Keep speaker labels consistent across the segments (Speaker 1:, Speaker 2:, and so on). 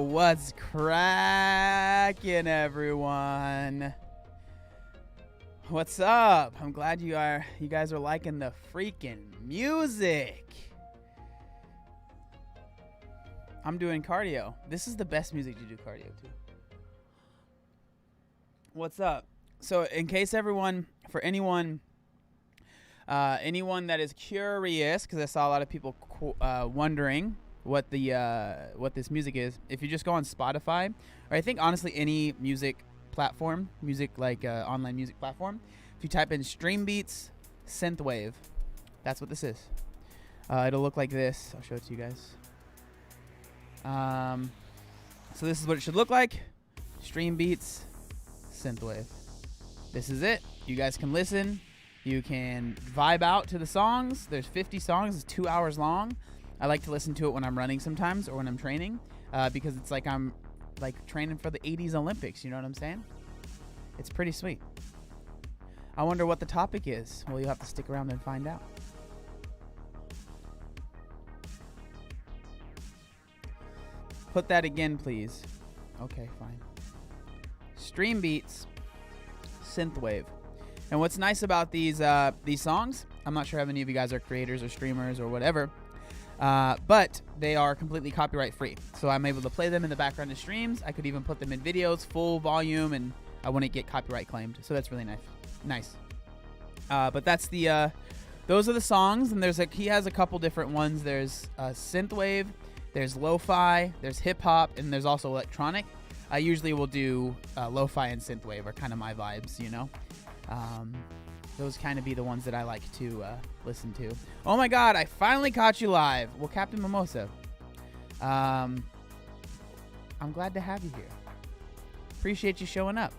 Speaker 1: What's cracking, everyone? What's up? I'm glad you guys are liking the freaking music. I'm doing cardio. This is the best music to do cardio to. What's up? So in case anyone that is curious, because I saw a lot of people wondering what this music is, if you just go on Spotify, or I think honestly any music platform, online music platform, if you type in Stream Beats Synthwave, that's what this is. It'll look like this. I'll show it to you guys. So this is what it should look like. Stream Beats Synthwave. This is it. You guys can listen. You can vibe out to the songs. There's 50 songs. It's 2 hours long. I like to listen to it when I'm running sometimes or when I'm training, because it's like I'm like training for the 80s Olympics. You know what I'm saying? It's pretty sweet. I wonder what the topic is. Well, you'll have to stick around and find out. Put that again, please. Okay, fine. Stream Beats Synthwave. And what's nice about these songs, I'm not sure how many of you guys are creators or streamers or whatever, but they are completely copyright free. So I'm able to play them in the background of streams. I could even put them in videos, full volume, and I wouldn't get copyright claimed. So that's really nice. But that's those are the songs, and he has a couple different ones. There's synthwave, there's lo-fi, there's hip hop, and there's also electronic. I usually will do lo-fi and synthwave are kind of my vibes, you know. Those kind of be the ones that I like to listen to. Oh my God, I finally caught you live. Well, Captain Mimosa, I'm glad to have you here. Appreciate you showing up.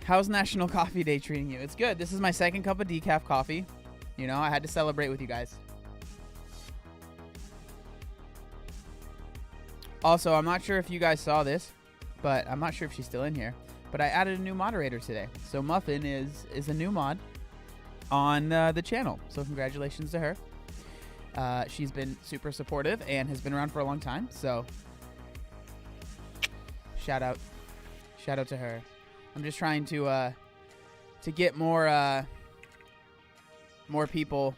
Speaker 1: How's National Coffee Day treating you? It's good. This is my second cup of decaf coffee. You know, I had to celebrate with you guys. Also, I'm not sure if you guys saw this, but I'm not sure if she's still in here. But I added a new moderator today. So Muffin is a new mod on the channel. So congratulations to her. She's been super supportive and has been around for a long time. So shout out to her. I'm just trying to get more people,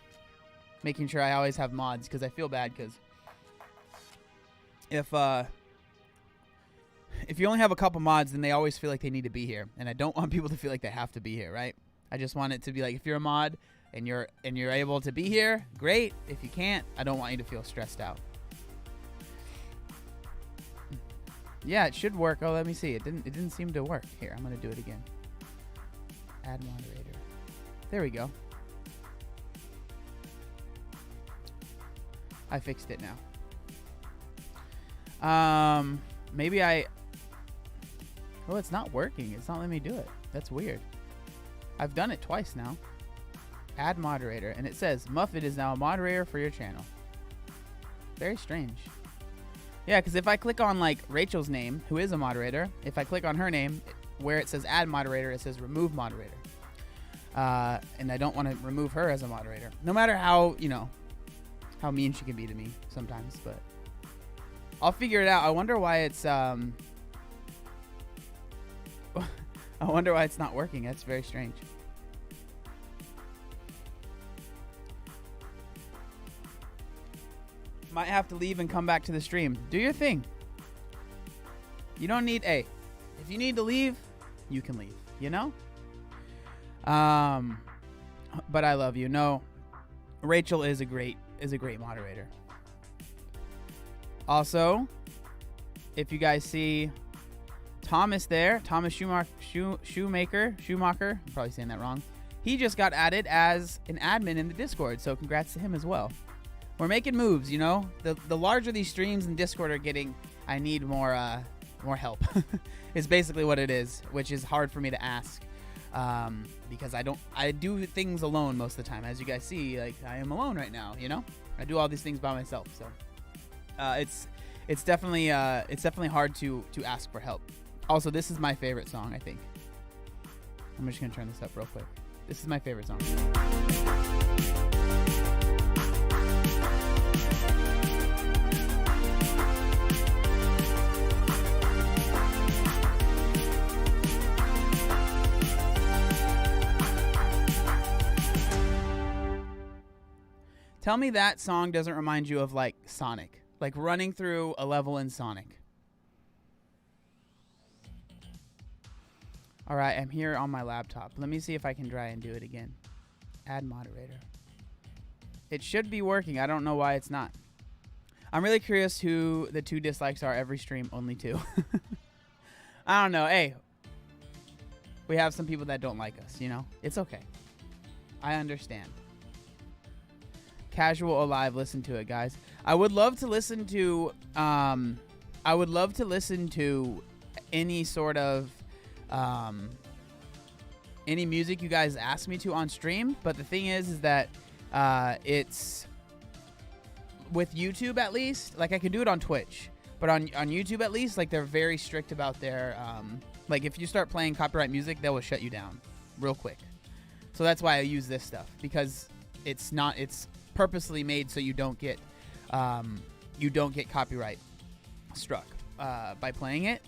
Speaker 1: making sure I always have mods, because I feel bad because if you only have a couple mods, then they always feel like they need to be here, and I don't want people to feel like they have to be here, right? I just want it to be like, if you're a mod and you're able to be here, great. If you can't, I don't want you to feel stressed out. Yeah, it should work. Oh, let me see. It didn't seem to work. Here, I'm gonna do it again. Add moderator. There we go. I fixed it now. Maybe oh, it's not working. It's not letting me do it. That's weird. I've done it twice now. Add moderator. And it says, Muffet is now a moderator for your channel. Very strange. Yeah, because if I click on, like, Rachel's name, who is a moderator, if I click on her name, where it says add moderator, it says remove moderator. And I don't want to remove her as a moderator. No matter how, how mean she can be to me sometimes, but I'll figure it out. I wonder why it's I wonder why it's not working. That's very strange. Might have to leave and come back to the stream. Do your thing. You don't need if you need to leave, you can leave, you know? But I love you. No, Rachel is a great moderator. Also, if you guys see Thomas there, Thomas Shoemaker, I'm probably saying that wrong. He just got added as an admin in the Discord, so congrats to him as well. We're making moves, you know? The larger these streams in Discord are getting, I need more help. Is basically what it is, which is hard for me to ask. Because I do things alone most of the time. As you guys see, like, I am alone right now, you know? I do all these things by myself, so it's definitely hard to ask for help. Also, this is my favorite song, I think. I'm just gonna turn this up real quick. This is my favorite song. Tell me that song doesn't remind you of like Sonic, like running through a level in Sonic. All right, I'm here on my laptop. Let me see if I can try and do it again. Add moderator. It should be working. I don't know why it's not. I'm really curious who the 2 dislikes are every stream. Only 2. I don't know. Hey, we have some people that don't like us, you know? It's okay. I understand. Casual Alive, listen to it, guys. I would love to listen to any sort of any music you guys ask me to on stream, but the thing is that it's with YouTube, at least, like I can do it on Twitch, but on YouTube at least, like they're very strict about their like if you start playing copyright music, they will shut you down real quick. So that's why I use this stuff, because it's purposely made so you don't get copyright struck by playing it,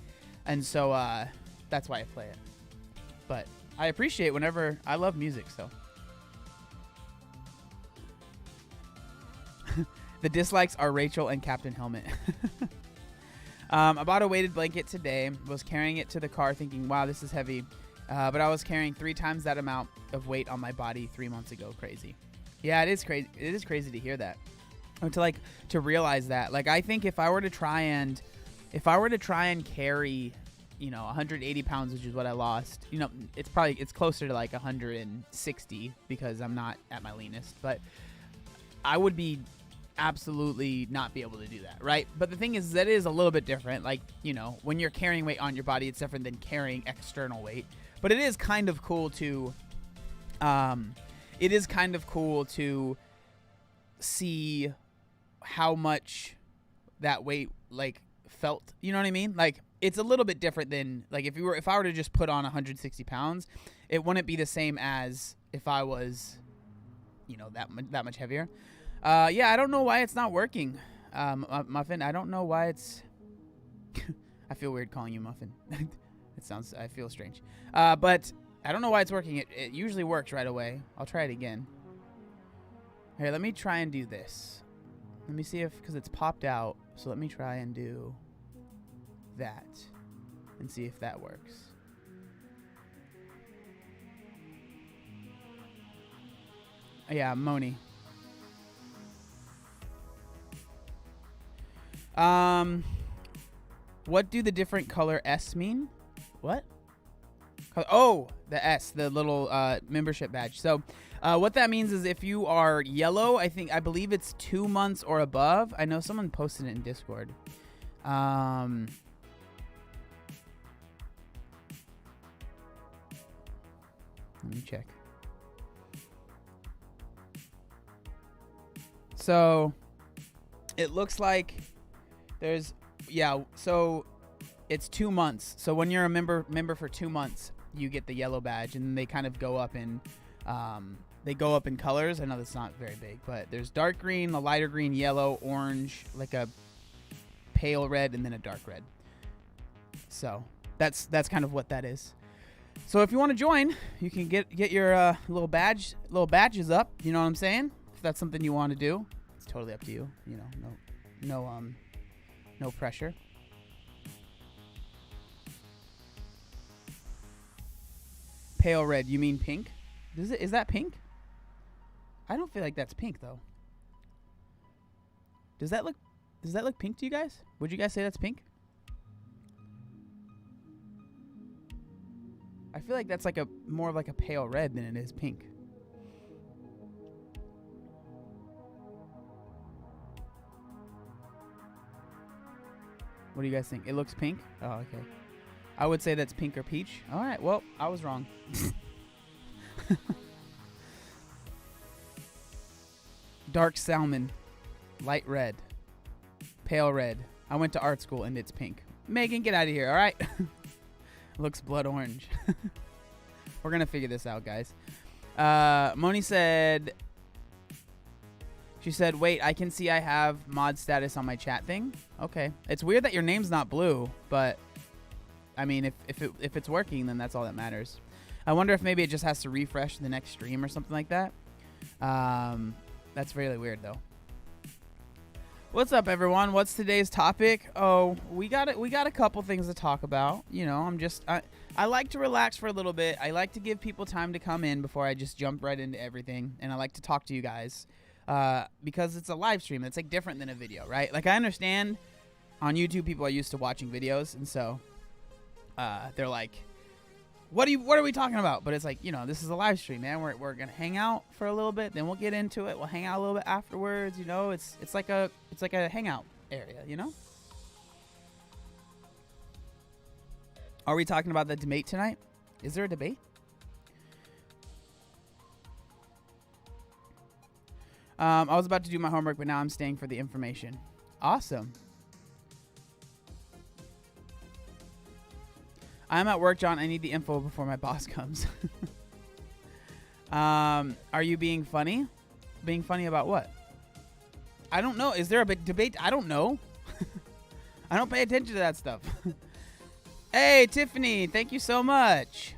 Speaker 1: and so that's why I play it. But I appreciate whenever I love music, so. The dislikes are Rachel and Captain Helmet. I bought a weighted blanket today. Was carrying it to the car thinking, wow, this is heavy. But I was carrying 3 times that amount of weight on my body 3 months ago. Crazy. Yeah, it is crazy. It is crazy to hear that. Or to realize that. Like, I think if I were to try and carry, 180 pounds, which is what I lost, it's closer to like 160 because I'm not at my leanest, but I would be absolutely not be able to do that, right? But the thing is, that is a little bit different. Like, when you're carrying weight on your body, it's different than carrying external weight. But it is kind of cool to see how much that weight like felt. You know what I mean? Like, it's a little bit different than like if I were to just put on 160 pounds, it wouldn't be the same as if I was, that much heavier. Yeah, I don't know why it's not working, Muffin. I don't know why it's. I feel weird calling you Muffin. I feel strange. But I don't know why it's working. It usually works right away. I'll try it again. Here, let me try and do this. Let me see because it's popped out. So let me try and do that and see if that works. Yeah, Moni. What do the different color S mean? What? Oh, the S, the little membership badge. So what that means is if you are yellow, I believe it's 2 months or above. I know someone posted it in Discord. Let me check. So it looks like so it's 2 months. So when you're a member for 2 months, you get the yellow badge, and they kind of go up in colors. I know that's not very big, but there's dark green, a lighter green, yellow, orange, like a pale red, and then a dark red. So that's kind of what that is. So if you want to join, you can get your little badges up. You know what I'm saying? If that's something you want to do, it's totally up to you. No pressure. Pale red, you mean pink? Is that pink? I don't feel like that's pink though. Does that look pink to you guys? Would you guys say that's pink? I feel like that's like more like a pale red than it is pink. What do you guys think? It looks pink? Oh, okay. I would say that's pink or peach. All right, well, I was wrong. Dark salmon, light red, pale red. I went to art school and it's pink. Megan, get out of here, all right? Looks blood orange. We're going to figure this out, guys. Moni said... She said, wait, I can see I have mod status on my chat thing. Okay. It's weird that your name's not blue, but... I mean, if it's working, then that's all that matters. I wonder if maybe it just has to refresh the next stream or something like that. That's really weird, though. What's up, everyone? What's today's topic? Oh, we got a couple things to talk about. You know, I like to relax for a little bit. I like to give people time to come in before I just jump right into everything. And I like to talk to you guys because it's a live stream. It's like different than a video, right? Like, I understand on YouTube people are used to watching videos, and so they're like, what are we talking about? But it's like, you know, this is a live stream, man. We're gonna hang out for a little bit, then we'll get into it. We'll hang out a little bit afterwards. You know, it's like a hangout area. You know. Are we talking about the debate tonight? Is there a debate? I was about to do my homework, but now I'm staying for the information. Awesome. I'm at work, John. I need the info before my boss comes. Are you being funny? Being funny about what? I don't know. Is there a big debate? I don't know. I don't pay attention to that stuff. Hey, Tiffany. Thank you so much.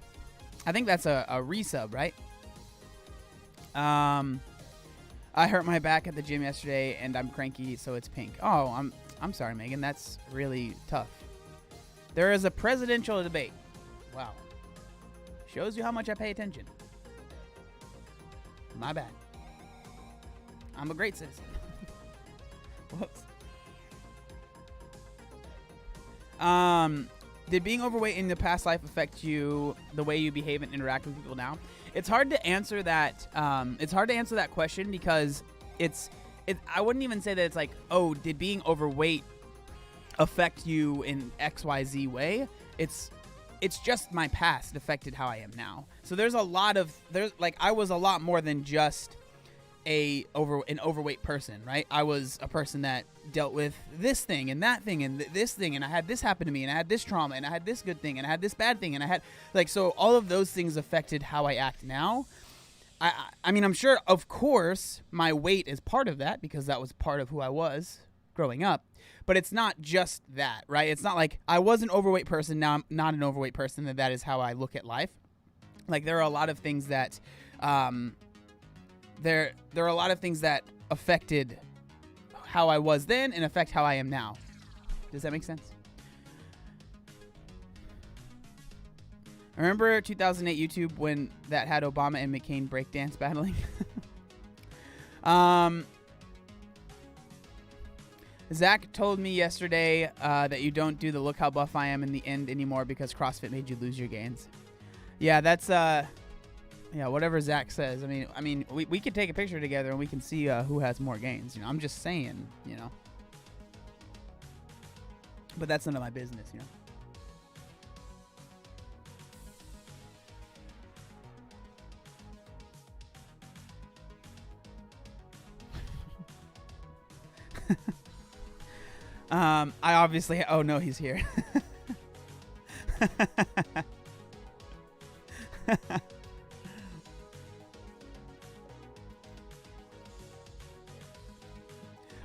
Speaker 1: I think that's a resub, right? I hurt my back at the gym yesterday, and I'm cranky, so it's pink. Oh, I'm sorry, Megan. That's really tough. There is a presidential debate. Wow. Shows you how much I pay attention. My bad. I'm a great citizen. Whoops. Did being overweight in the past life affect you the way you behave and interact with people now? It's hard to answer that. It's hard to answer that question because I wouldn't even say that it's like, oh, did being overweight affect you in XYZ way? It's just my past affected how I am now. So I was a lot more than just an overweight person, right? I was a person that dealt with this thing and that thing and this thing, and I had this happen to me, and I had this trauma, and I had this good thing, and I had this bad thing, and I had so all of those things affected how I act now. I mean, I'm sure, of course, my weight is part of that because that was part of who I was growing up. But it's not just that, right? It's not like I was an overweight person, now I'm not an overweight person, that is how I look at life. Like, there are a lot of things that there are a lot of things that affected how I was then and affect how I am now. Does that make sense? Remember 2008 YouTube when that had Obama and McCain breakdance battling? Zach told me yesterday that you don't do the look how buff I am in the end anymore because CrossFit made you lose your gains. Yeah, that's whatever Zach says. I mean, we could take a picture together and we can see who has more gains. You know, I'm just saying, you know. But that's none of my business, you know. I obviously, oh no, he's here.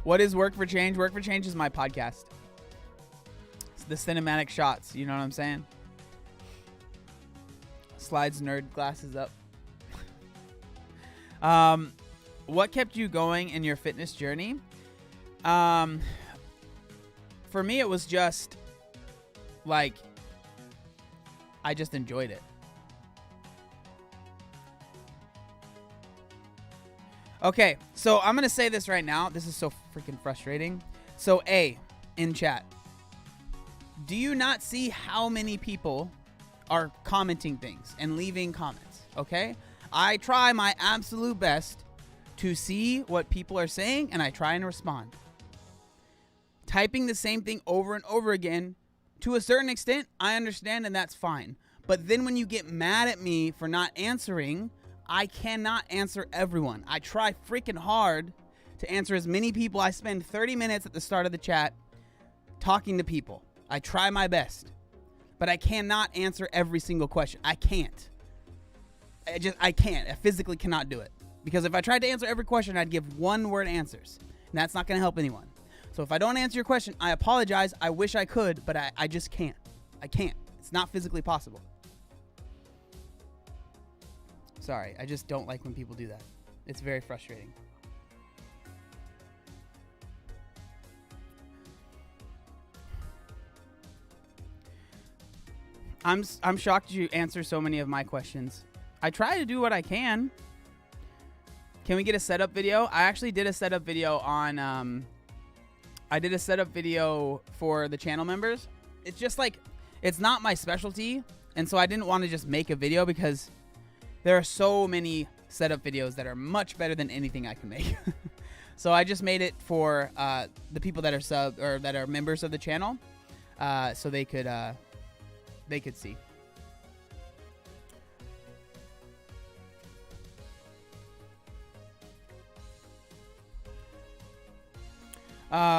Speaker 1: What is Work for Change? Work for Change is my podcast. It's the cinematic shots, you know what I'm saying? Slides nerd glasses up. What kept you going in your fitness journey? For me, it was just like, I just enjoyed it. Okay, so I'm going to say this right now. This is so freaking frustrating. So, A, in chat, do you not see how many people are commenting things and leaving comments? Okay? I try my absolute best to see what people are saying, and I try and respond. Typing the same thing over and over again, to a certain extent, I understand, and that's fine. But then when you get mad at me for not answering, I cannot answer everyone. I try freaking hard to answer as many people. I spend 30 minutes at the start of the chat talking to people. I try my best, but I cannot answer every single question. I can't. I can't. I physically cannot do it. Because if I tried to answer every question, I'd give one-word answers. And that's not going to help anyone. So if I don't answer your question, I apologize. I wish I could, but I just can't. I can't. It's not physically possible. Sorry, I just don't like when people do that. It's very frustrating. I'm shocked you answer so many of my questions. I try to do what I can. Can we get a setup video? I actually did a setup video on I did a setup video for the channel members. It's just like, it's not my specialty, and so I didn't want to just make a video because there are so many setup videos that are much better than anything I can make. So I just made it for the people that are that are members of the channel, so they could see.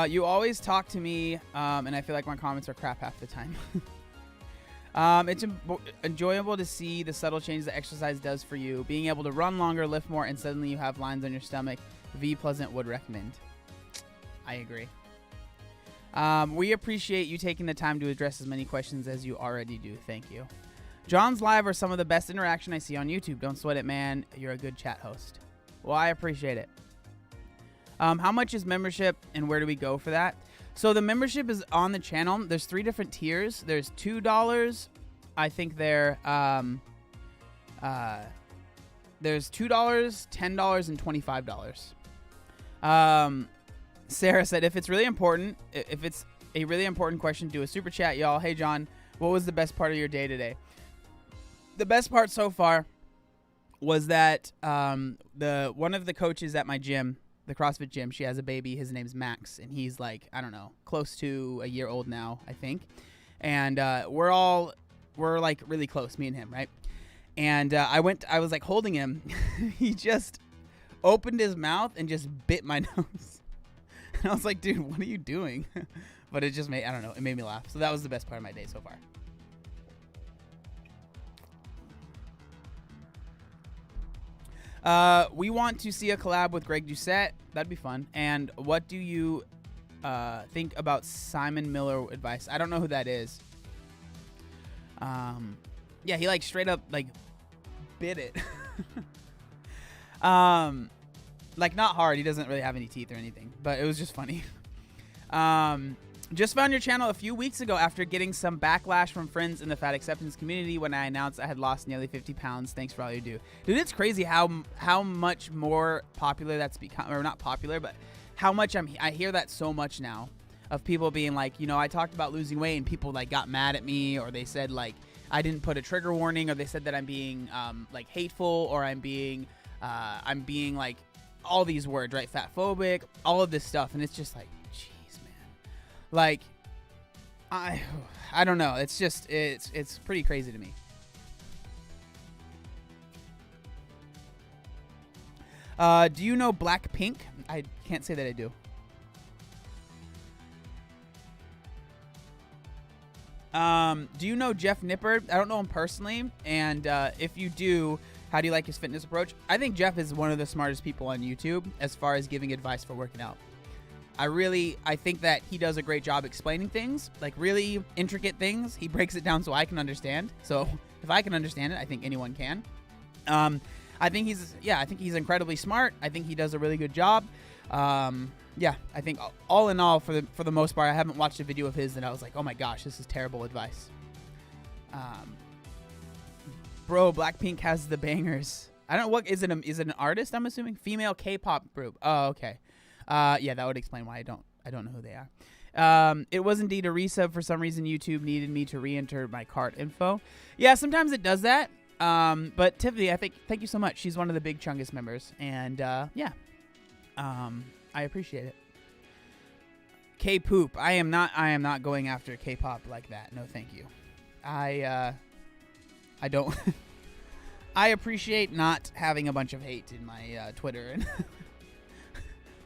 Speaker 1: You always talk to me, and I feel like my comments are crap half the time. It's enjoyable to see the subtle changes that exercise does for you. Being able to run longer, lift more, and suddenly you have lines on your stomach. V Pleasant would recommend. I agree. We appreciate you taking the time to address as many questions as you already do. Thank you. John's live are some of the best interaction I see on YouTube. Don't sweat it, man. You're a good chat host. Well, I appreciate it. How much is membership, and where do we go for that? So the membership is on the channel. There's 3 different tiers. There's $2. I think there's $2, $10, and $25. Sarah said, if it's really important, if it's a really important question, do a super chat, y'all. Hey, John, what was the best part of your day today? The best part so far was that one of the coaches at my gym, the CrossFit gym, she has a baby. His name's Max, and he's like, I don't know, close to a year old now, I think. And we're like really close, me and him, right? And I was like holding him. He just opened his mouth and just bit my nose. And I was like, dude, what are you doing? But it just made, I don't know, it made me laugh. So that was the best part of my day so far. We want to see a collab with Greg Doucette. That'd be fun. And what do you think about Simon Miller advice? I don't know who that is. Yeah, he like straight up like bit it. Like not hard. He doesn't really have any teeth or anything, but it was just funny. Just found your channel a few weeks ago after getting some backlash from friends in the fat acceptance community when I announced I had lost nearly 50 pounds. Thanks for all you do. Dude, it's crazy how much more popular that's become, or not popular, but how much I hear that so much now of people being like, you know, I talked about losing weight and people like got mad at me, or they said like I didn't put a trigger warning, or they said that I'm being like hateful, or I'm being like all these words, right? Fatphobic, all of this stuff. And it's just like, like, I don't know. It's just, it's pretty crazy to me. Do you know Blackpink? I can't say that I do. Do you know Jeff Nippard? I don't know him personally. And if you do, how do you like his fitness approach? I think Jeff is one of the smartest people on YouTube as far as giving advice for working out. I think that he does a great job explaining things, like really intricate things. He breaks it down so I can understand. So if I can understand it, I think anyone can. I think he's incredibly smart. I think he does a really good job. Yeah, I think all in all, for the most part, I haven't watched a video of his that I was like, oh my gosh, this is terrible advice. Bro, Blackpink has the bangers. I don't know, what is it an artist, I'm assuming? Female K-pop group. Oh, okay. Yeah, that would explain why I don't know who they are. It was indeed a resub. For some reason, YouTube needed me to re-enter my cart info. Yeah, sometimes it does that. But Tiffany, thank you so much. She's one of the big Chungus members, and yeah, I appreciate it. K-poop. I am not going after K-pop like that. No, thank you. I don't. I appreciate not having a bunch of hate in my Twitter and.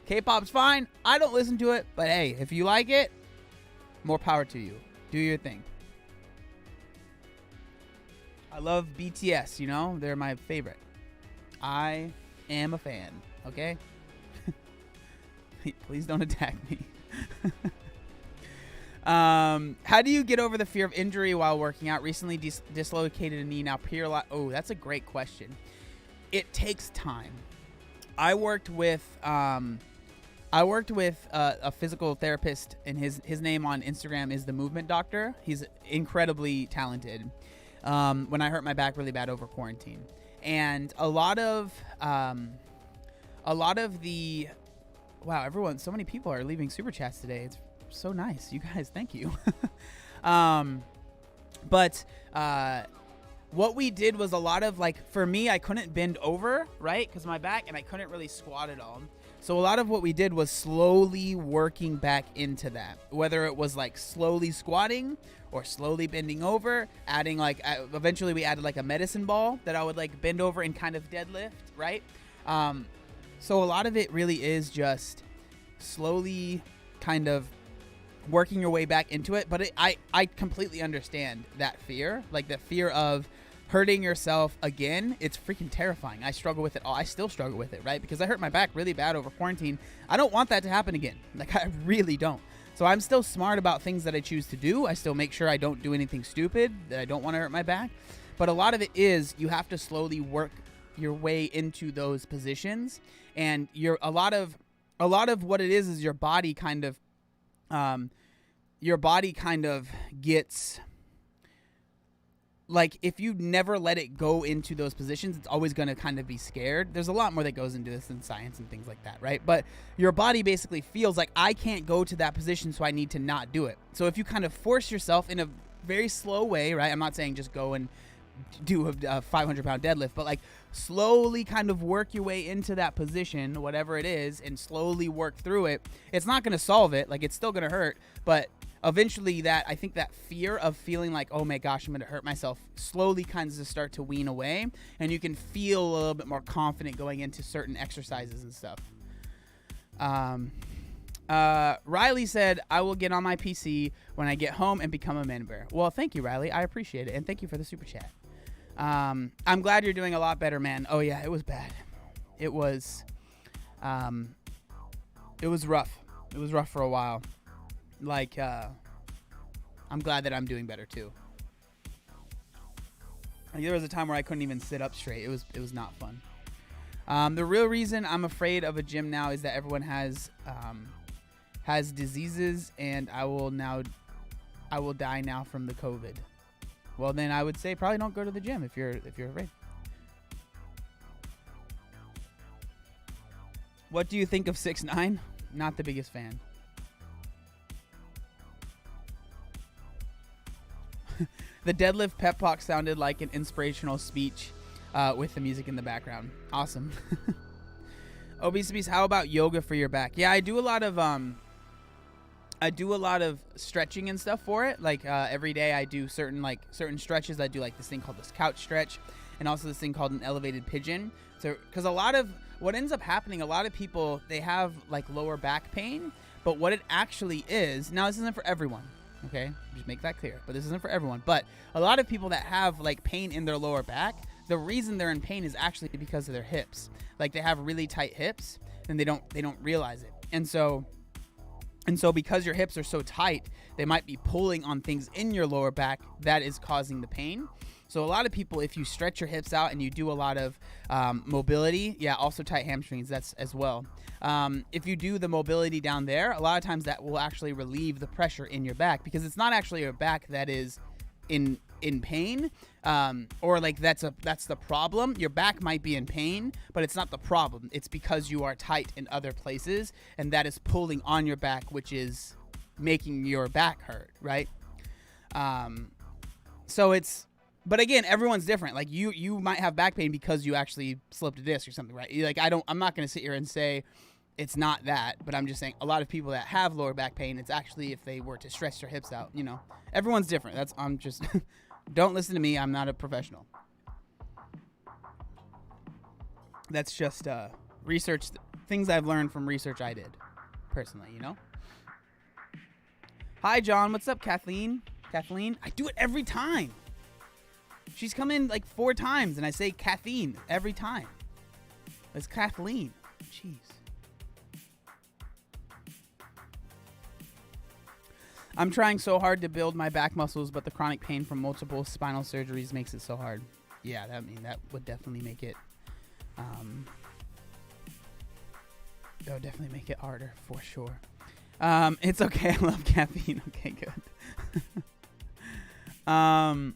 Speaker 1: K-pop's fine. I don't listen to it, but hey, if you like it, more power to you. Do your thing. I love BTS, you know? They're my favorite. I am a fan, okay? Please don't attack me. How do you get over the fear of injury while working out? Recently dislocated a knee, now Oh, that's a great question. It takes time. I worked with I worked with a physical therapist, and his name on Instagram is the Movement Doctor. He's incredibly talented. When I hurt my back really bad over quarantine, and a lot of the wow, everyone, so many people are leaving super chats today. It's so nice, you guys. Thank you. But what we did was a lot of, like, for me, I couldn't bend over, right, because my back, and I couldn't really squat at all. So a lot of what we did was slowly working back into that, whether it was like slowly squatting or slowly bending over, adding like, eventually we added like a medicine ball that I would like bend over and kind of deadlift, right? So a lot of it really is just slowly kind of working your way back into it. But I completely understand that fear, like the fear of hurting yourself again. It's freaking terrifying. I struggle with it all. I still struggle with it, right? Because I hurt my back really bad over quarantine. I don't want that to happen again. Like, I really don't. So I'm still smart about things that I choose to do. I still make sure I don't do anything stupid, that I don't want to hurt my back. But a lot of it is you have to slowly work your way into those positions. And a lot of what it is your body kind of gets, like, if you never let it go into those positions, it's always going to kind of be scared. There's a lot more that goes into this than science and things like that, right? But your body basically feels like, I can't go to that position, so I need to not do it. So if you kind of force yourself in a very slow way, right? I'm not saying just go and do a 500-pound deadlift, but like slowly kind of work your way into that position, whatever it is, and slowly work through it. It's not going to solve it. Like, it's still going to hurt, but eventually I think that fear of feeling like, oh my gosh, I'm going to hurt myself, slowly kind of start to wean away, and you can feel a little bit more confident going into certain exercises and stuff. Riley said, I will get on my PC when I get home and become a member. Well, thank you, Riley. I appreciate it. And thank you for the super chat. I'm glad you're doing a lot better, man. Oh yeah, it was bad. It was rough. It was rough for a while. Like, I'm glad that I'm doing better too. Like, there was a time where I couldn't even sit up straight. It was not fun. The real reason I'm afraid of a gym now is that everyone has diseases, and I will die now from the COVID. Well, then I would say probably don't go to the gym if you're afraid. What do you think of 6ix9ine? Not the biggest fan. The deadlift pep talk sounded like an inspirational speech with the music in the background. Awesome. Obese Beast, how about yoga for your back? Yeah, I do a lot of stretching and stuff for it. Like, every day I do certain stretches. I do like this thing called this couch stretch, and also this thing called an elevated pigeon. So, because a lot of what ends up happening, a lot of people, they have like lower back pain, but what it actually is, now this isn't for everyone, okay? Just make that clear. But this isn't for everyone. But a lot of people that have like pain in their lower back, the reason they're in pain is actually because of their hips. Like, they have really tight hips, and they don't realize it. And so because your hips are so tight, they might be pulling on things in your lower back that is causing the pain. So a lot of people, if you stretch your hips out and you do a lot of mobility, yeah, also tight hamstrings, that's as well. If you do the mobility down there, a lot of times that will actually relieve the pressure in your back, because it's not actually your back that is in pain, or like that's the problem. Your back might be in pain, but it's not the problem. It's because you are tight in other places, and that is pulling on your back, which is making your back hurt, right? But again, everyone's different. Like, you might have back pain because you actually slipped a disc or something, right? Like, I'm not going to sit here and say it's not that, but I'm just saying a lot of people that have lower back pain, it's actually if they were to stretch their hips out, everyone's different. I'm just, don't listen to me. I'm not a professional. That's just research, things I've learned from research I did personally, Hi, John. What's up, Kathleen? Kathleen? I do it every time. She's come in like 4 times, and I say Kathleen every time. It's Kathleen. Jeez. I'm trying so hard to build my back muscles, but the chronic pain from multiple spinal surgeries makes it so hard. Yeah, that would definitely make it That would definitely make it harder for sure. It's okay. I love caffeine. Okay, good.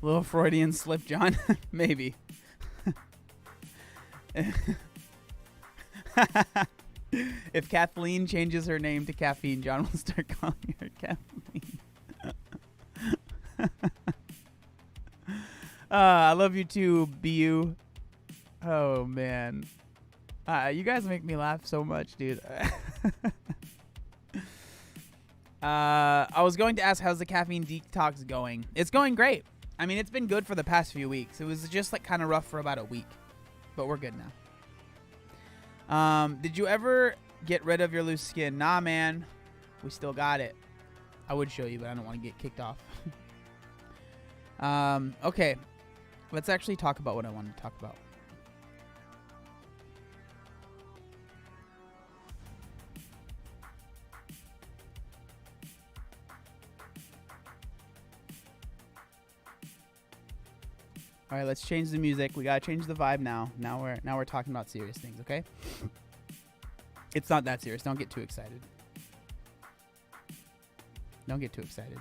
Speaker 1: Little Freudian slip, John. Maybe. If Kathleen changes her name to Caffeine, John will start calling her Kathleen. I love you too, BU. Oh, man. You guys make me laugh so much, dude. I was going to ask, how's the caffeine detox going? It's going great. I mean, it's been good for the past few weeks. It was just like kind of rough for about a week, but we're good now. Did you ever get rid of your loose skin? Nah, man. We still got it. I would show you, but I don't want to get kicked off. Okay. Let's actually talk about what I wanted to talk about. All right, let's change the music. We gotta change the vibe now. Now we're talking about serious things, okay? It's not that serious. Don't get too excited. Don't get too excited.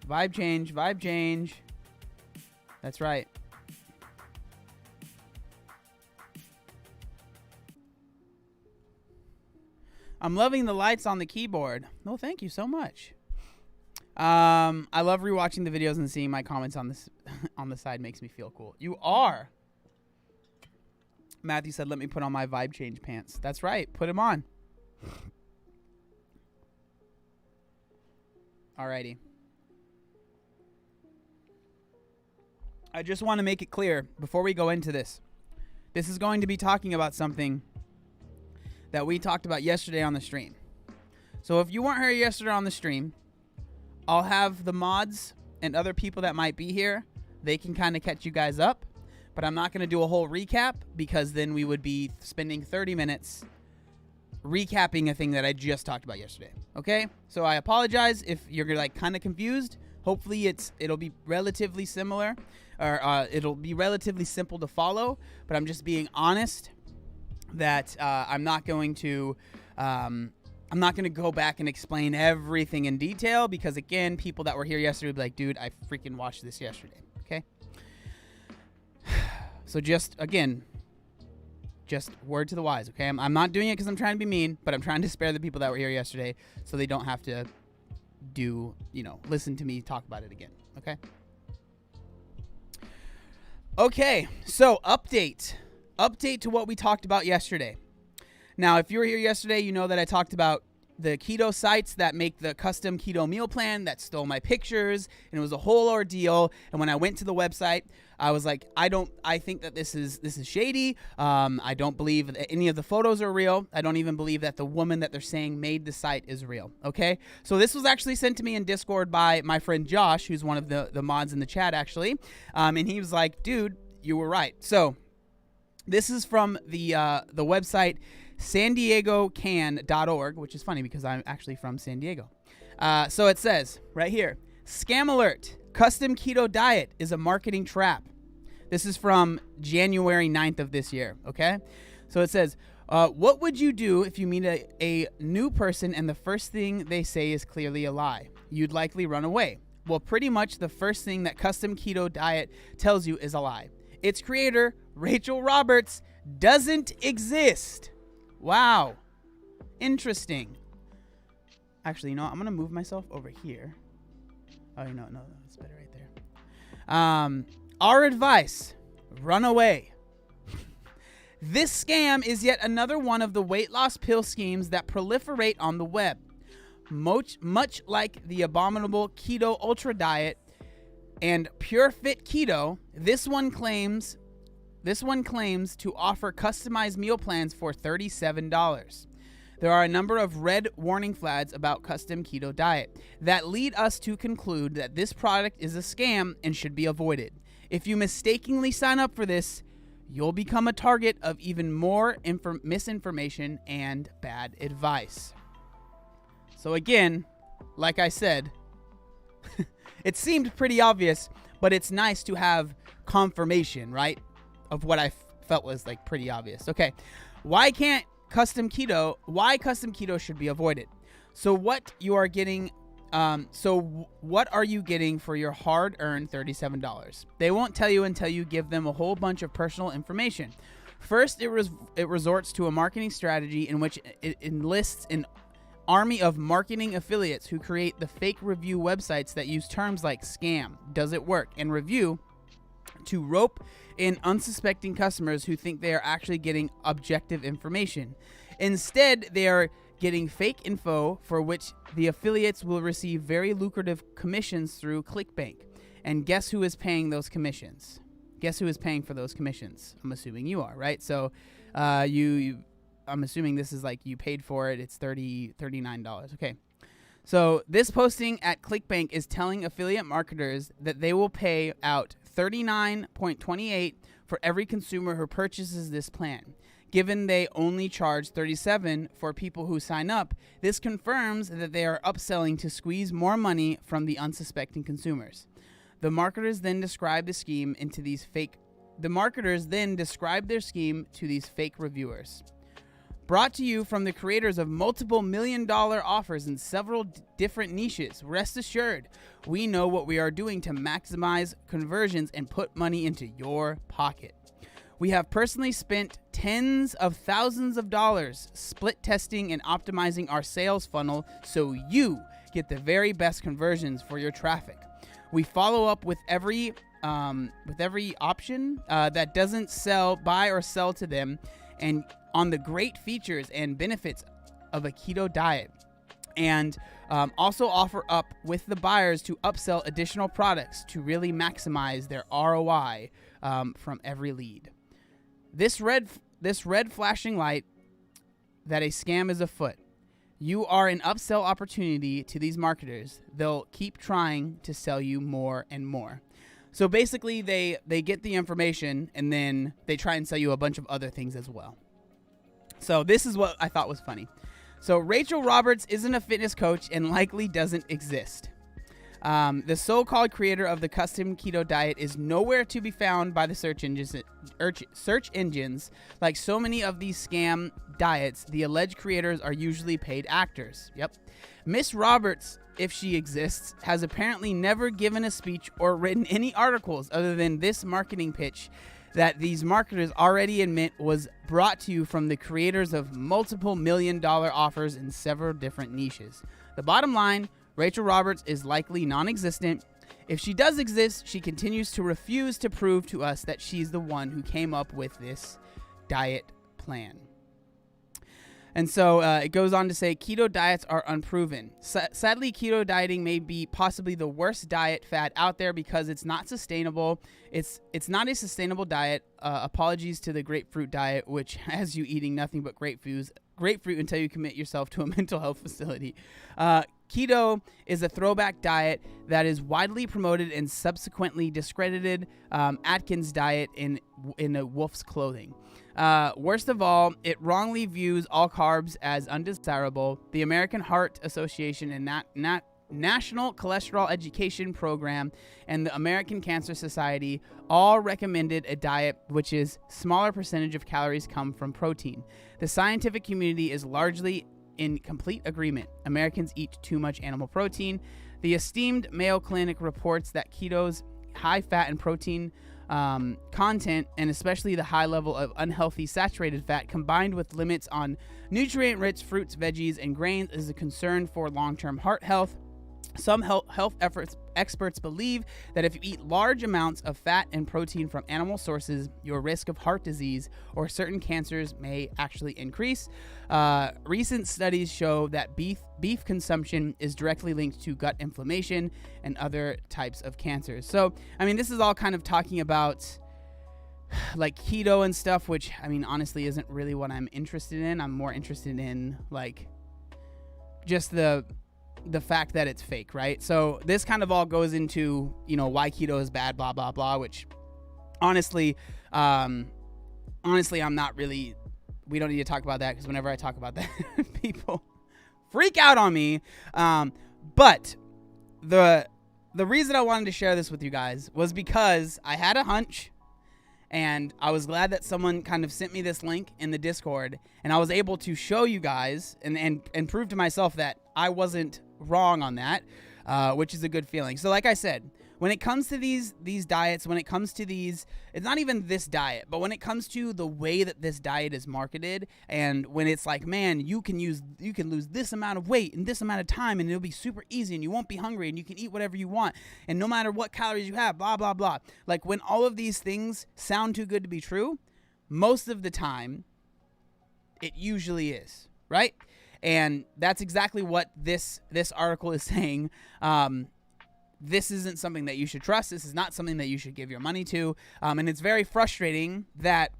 Speaker 1: Vibe change, vibe change. That's right. I'm loving the lights on the keyboard. No, thank you so much. I love rewatching the videos and seeing my comments on this on the side makes me feel cool. You are. Matthew said, "Let me put on my vibe change pants." That's right. Put them on. Alrighty. I just want to make it clear before we go into this. This is going to be talking about something that we talked about yesterday on the stream. So if you weren't here yesterday on the stream, I'll have the mods and other people that might be here. They can kind of catch you guys up. But I'm not going to do a whole recap because then we would be spending 30 minutes recapping a thing that I just talked about yesterday. Okay? So I apologize if you're like kind of confused. Hopefully it'll be relatively similar, or it'll be relatively simple to follow. But I'm just being honest that I'm not going to go back and explain everything in detail because, again, people that were here yesterday would be like, dude, I freaking watched this yesterday. Okay? So just word to the wise, okay? I'm not doing it because I'm trying to be mean, but I'm trying to spare the people that were here yesterday so they don't have to listen to me talk about it again, okay? Okay, so update to what we talked about yesterday. Now, if you were here yesterday, you know that I talked about the keto sites that make the custom keto meal plan that stole my pictures, and it was a whole ordeal. And when I went to the website, I was like, I think that this is shady. I don't believe that any of the photos are real. I don't even believe that the woman that they're saying made the site is real. Okay, so this was actually sent to me in Discord by my friend Josh, who's one of the mods in the chat actually, and he was like, dude, you were right. So this is from the website SanDiegoCan.org, which is funny because I'm actually from San Diego. So it says right here, scam alert, custom keto diet is a marketing trap. This is from January 9th of this year, okay? So it says, what would you do if you meet a new person and the first thing they say is clearly a lie? You'd likely run away. Well, pretty much the first thing that custom keto diet tells you is a lie. Its creator, Rachel Roberts, doesn't exist. Wow. Interesting. Actually, you know what? I'm going to move myself over here. Oh, no, it's better right there. Our advice, run away. This scam is yet another one of the weight loss pill schemes that proliferate on the web. Much like the abominable Keto Ultra Diet and Pure Fit Keto, this one claims to offer customized meal plans for $37. There are a number of red warning flags about custom keto diet that lead us to conclude that this product is a scam and should be avoided. If you mistakenly sign up for this, you'll become a target of even more misinformation and bad advice. So again, like I said, It seemed pretty obvious, but it's nice to have confirmation, right, of what I felt was like pretty obvious. Okay, why custom keto should be avoided. So what are you getting for your hard-earned $37? They won't tell you until you give them a whole bunch of personal information. First, it resorts to a marketing strategy in which it enlists an army of marketing affiliates who create the fake review websites that use terms like scam, does it work, and review to rope in unsuspecting customers who think they are actually getting objective information. Instead, they are getting fake info for which the affiliates will receive very lucrative commissions through ClickBank. And guess who is paying those commissions? Guess who is paying for those commissions? I'm assuming you are, right? So I'm assuming this is like you paid for it. It's $39. Okay. So this posting at ClickBank is telling affiliate marketers that they will pay out $39.28 for every consumer who purchases this plan. Given they only charge $37 for people who sign up, this confirms that they are upselling to squeeze more money from the unsuspecting consumers. The marketers then describe their scheme to these fake reviewers. Brought to you from the creators of multiple million-dollar offers in several different niches. Rest assured, we know what we are doing to maximize conversions and put money into your pocket. We have personally spent tens of thousands of dollars split testing and optimizing our sales funnel so you get the very best conversions for your traffic. We follow up with every option that doesn't buy or sell to them, and on the great features and benefits of a keto diet, and also offer up with the buyers to upsell additional products to really maximize their ROI from every lead. This red flashing light that a scam is afoot. You are an upsell opportunity to these marketers. They'll keep trying to sell you more and more. So basically, they get the information and then they try and sell you a bunch of other things as well. So this is what I thought was funny. So Rachel Roberts isn't a fitness coach and likely doesn't exist. The so-called creator of the custom keto diet is nowhere to be found by the search engines. Like so many of these scam diets, the alleged creators are usually paid actors. Yep. Miss Roberts, if she exists, has apparently never given a speech or written any articles other than this marketing pitch that these marketers already admit was brought to you from the creators of multiple million-dollar offers in several different niches. The bottom line, Rachel Roberts is likely non-existent. If she does exist, she continues to refuse to prove to us that she's the one who came up with this diet plan. And so it goes on to say keto diets are unproven. Sadly, keto dieting may be possibly the worst diet fad out there because it's not sustainable. It's not a sustainable diet. Apologies to the grapefruit diet, which has you eating nothing but grapefruit until you commit yourself to a mental health facility. Keto is a throwback diet that is widely promoted and subsequently discredited. Atkins diet in a wolf's clothing. Worst of all, it wrongly views all carbs as undesirable. The American Heart Association and National Cholesterol Education Program and the American Cancer Society all recommended a diet which is smaller percentage of calories come from protein. The scientific community is largely in complete agreement. Americans eat too much animal protein. The esteemed Mayo Clinic reports that keto's high fat and protein content, and especially the high level of unhealthy saturated fat combined with limits on nutrient-rich fruits, veggies, and grains is a concern for long-term heart health. Some health experts believe that if you eat large amounts of fat and protein from animal sources, your risk of heart disease or certain cancers may actually increase. Recent studies show that beef consumption is directly linked to gut inflammation and other types of cancers. So, I mean, this is all kind of talking about like keto and stuff, which, I mean, honestly isn't really what I'm interested in. I'm more interested in like just the fact that it's fake, right? So this kind of all goes into, you know, why keto is bad, blah, blah, blah, which honestly, I'm not really, we don't need to talk about that because whenever I talk about that, people freak out on me. But the reason I wanted to share this with you guys was because I had a hunch, and I was glad that someone kind of sent me this link in the Discord, and I was able to show you guys and prove to myself that I wasn't wrong on that, which is a good feeling. So like I said, when it comes to these diets, when it comes to these, it's not even this diet, but when it comes to the way that this diet is marketed, and when it's like, man, you can lose this amount of weight in this amount of time, and it'll be super easy, and you won't be hungry, and you can eat whatever you want, and no matter what calories you have, blah, blah, blah. Like, when all of these things sound too good to be true, most of the time, it usually is, right? And that's exactly what this article is saying. This isn't something that you should trust. This is not something that you should give your money to. And it's very frustrating that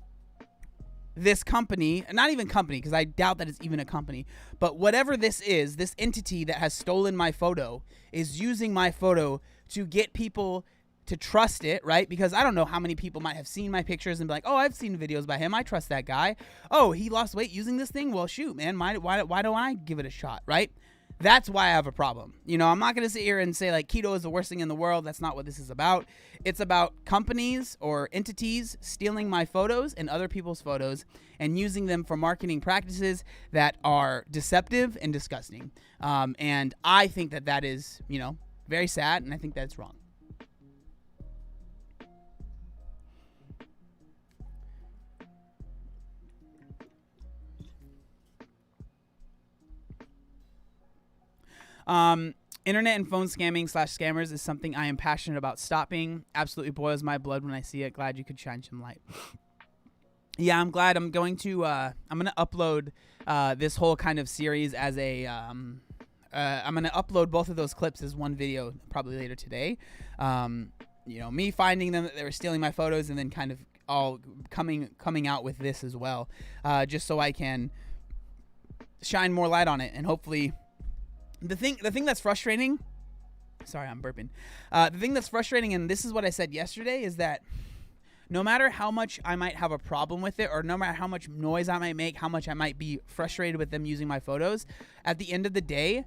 Speaker 1: this company, not even company, because I doubt that it's even a company, but whatever this is, this entity that has stolen my photo is using my photo to get people to trust it, right? Because I don't know how many people might have seen my pictures and be like, oh, I've seen videos by him. I trust that guy. Oh, he lost weight using this thing? Well, shoot, man, why don't I give it a shot, right? That's why I have a problem. You know, I'm not going to sit here and say like keto is the worst thing in the world. That's not what this is about. It's about companies or entities stealing my photos and other people's photos and using them for marketing practices that are deceptive and disgusting. And I think that is, you know, very sad, and I think that's wrong. Internet and phone scamming / scammers is something I am passionate about stopping. Absolutely boils my blood when I see it. Glad you could shine some light. Yeah, I'm glad. I'm going to upload this whole kind of series as a I'm going to upload both of those clips as one video probably later today. You know, me finding them that they were stealing my photos, and then kind of all coming out with this as well, just so I can shine more light on it, and hopefully. The thing that's frustrating, sorry, I'm burping. The thing that's frustrating, and this is what I said yesterday, is that no matter how much I might have a problem with it, or no matter how much noise I might make, how much I might be frustrated with them using my photos, at the end of the day,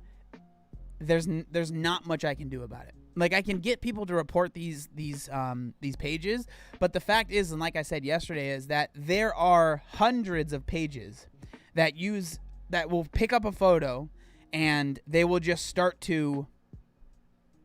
Speaker 1: there's not much I can do about it. Like, I can get people to report these pages, but the fact is, and like I said yesterday, is that there are hundreds of pages that will pick up a photo, and they will just start to,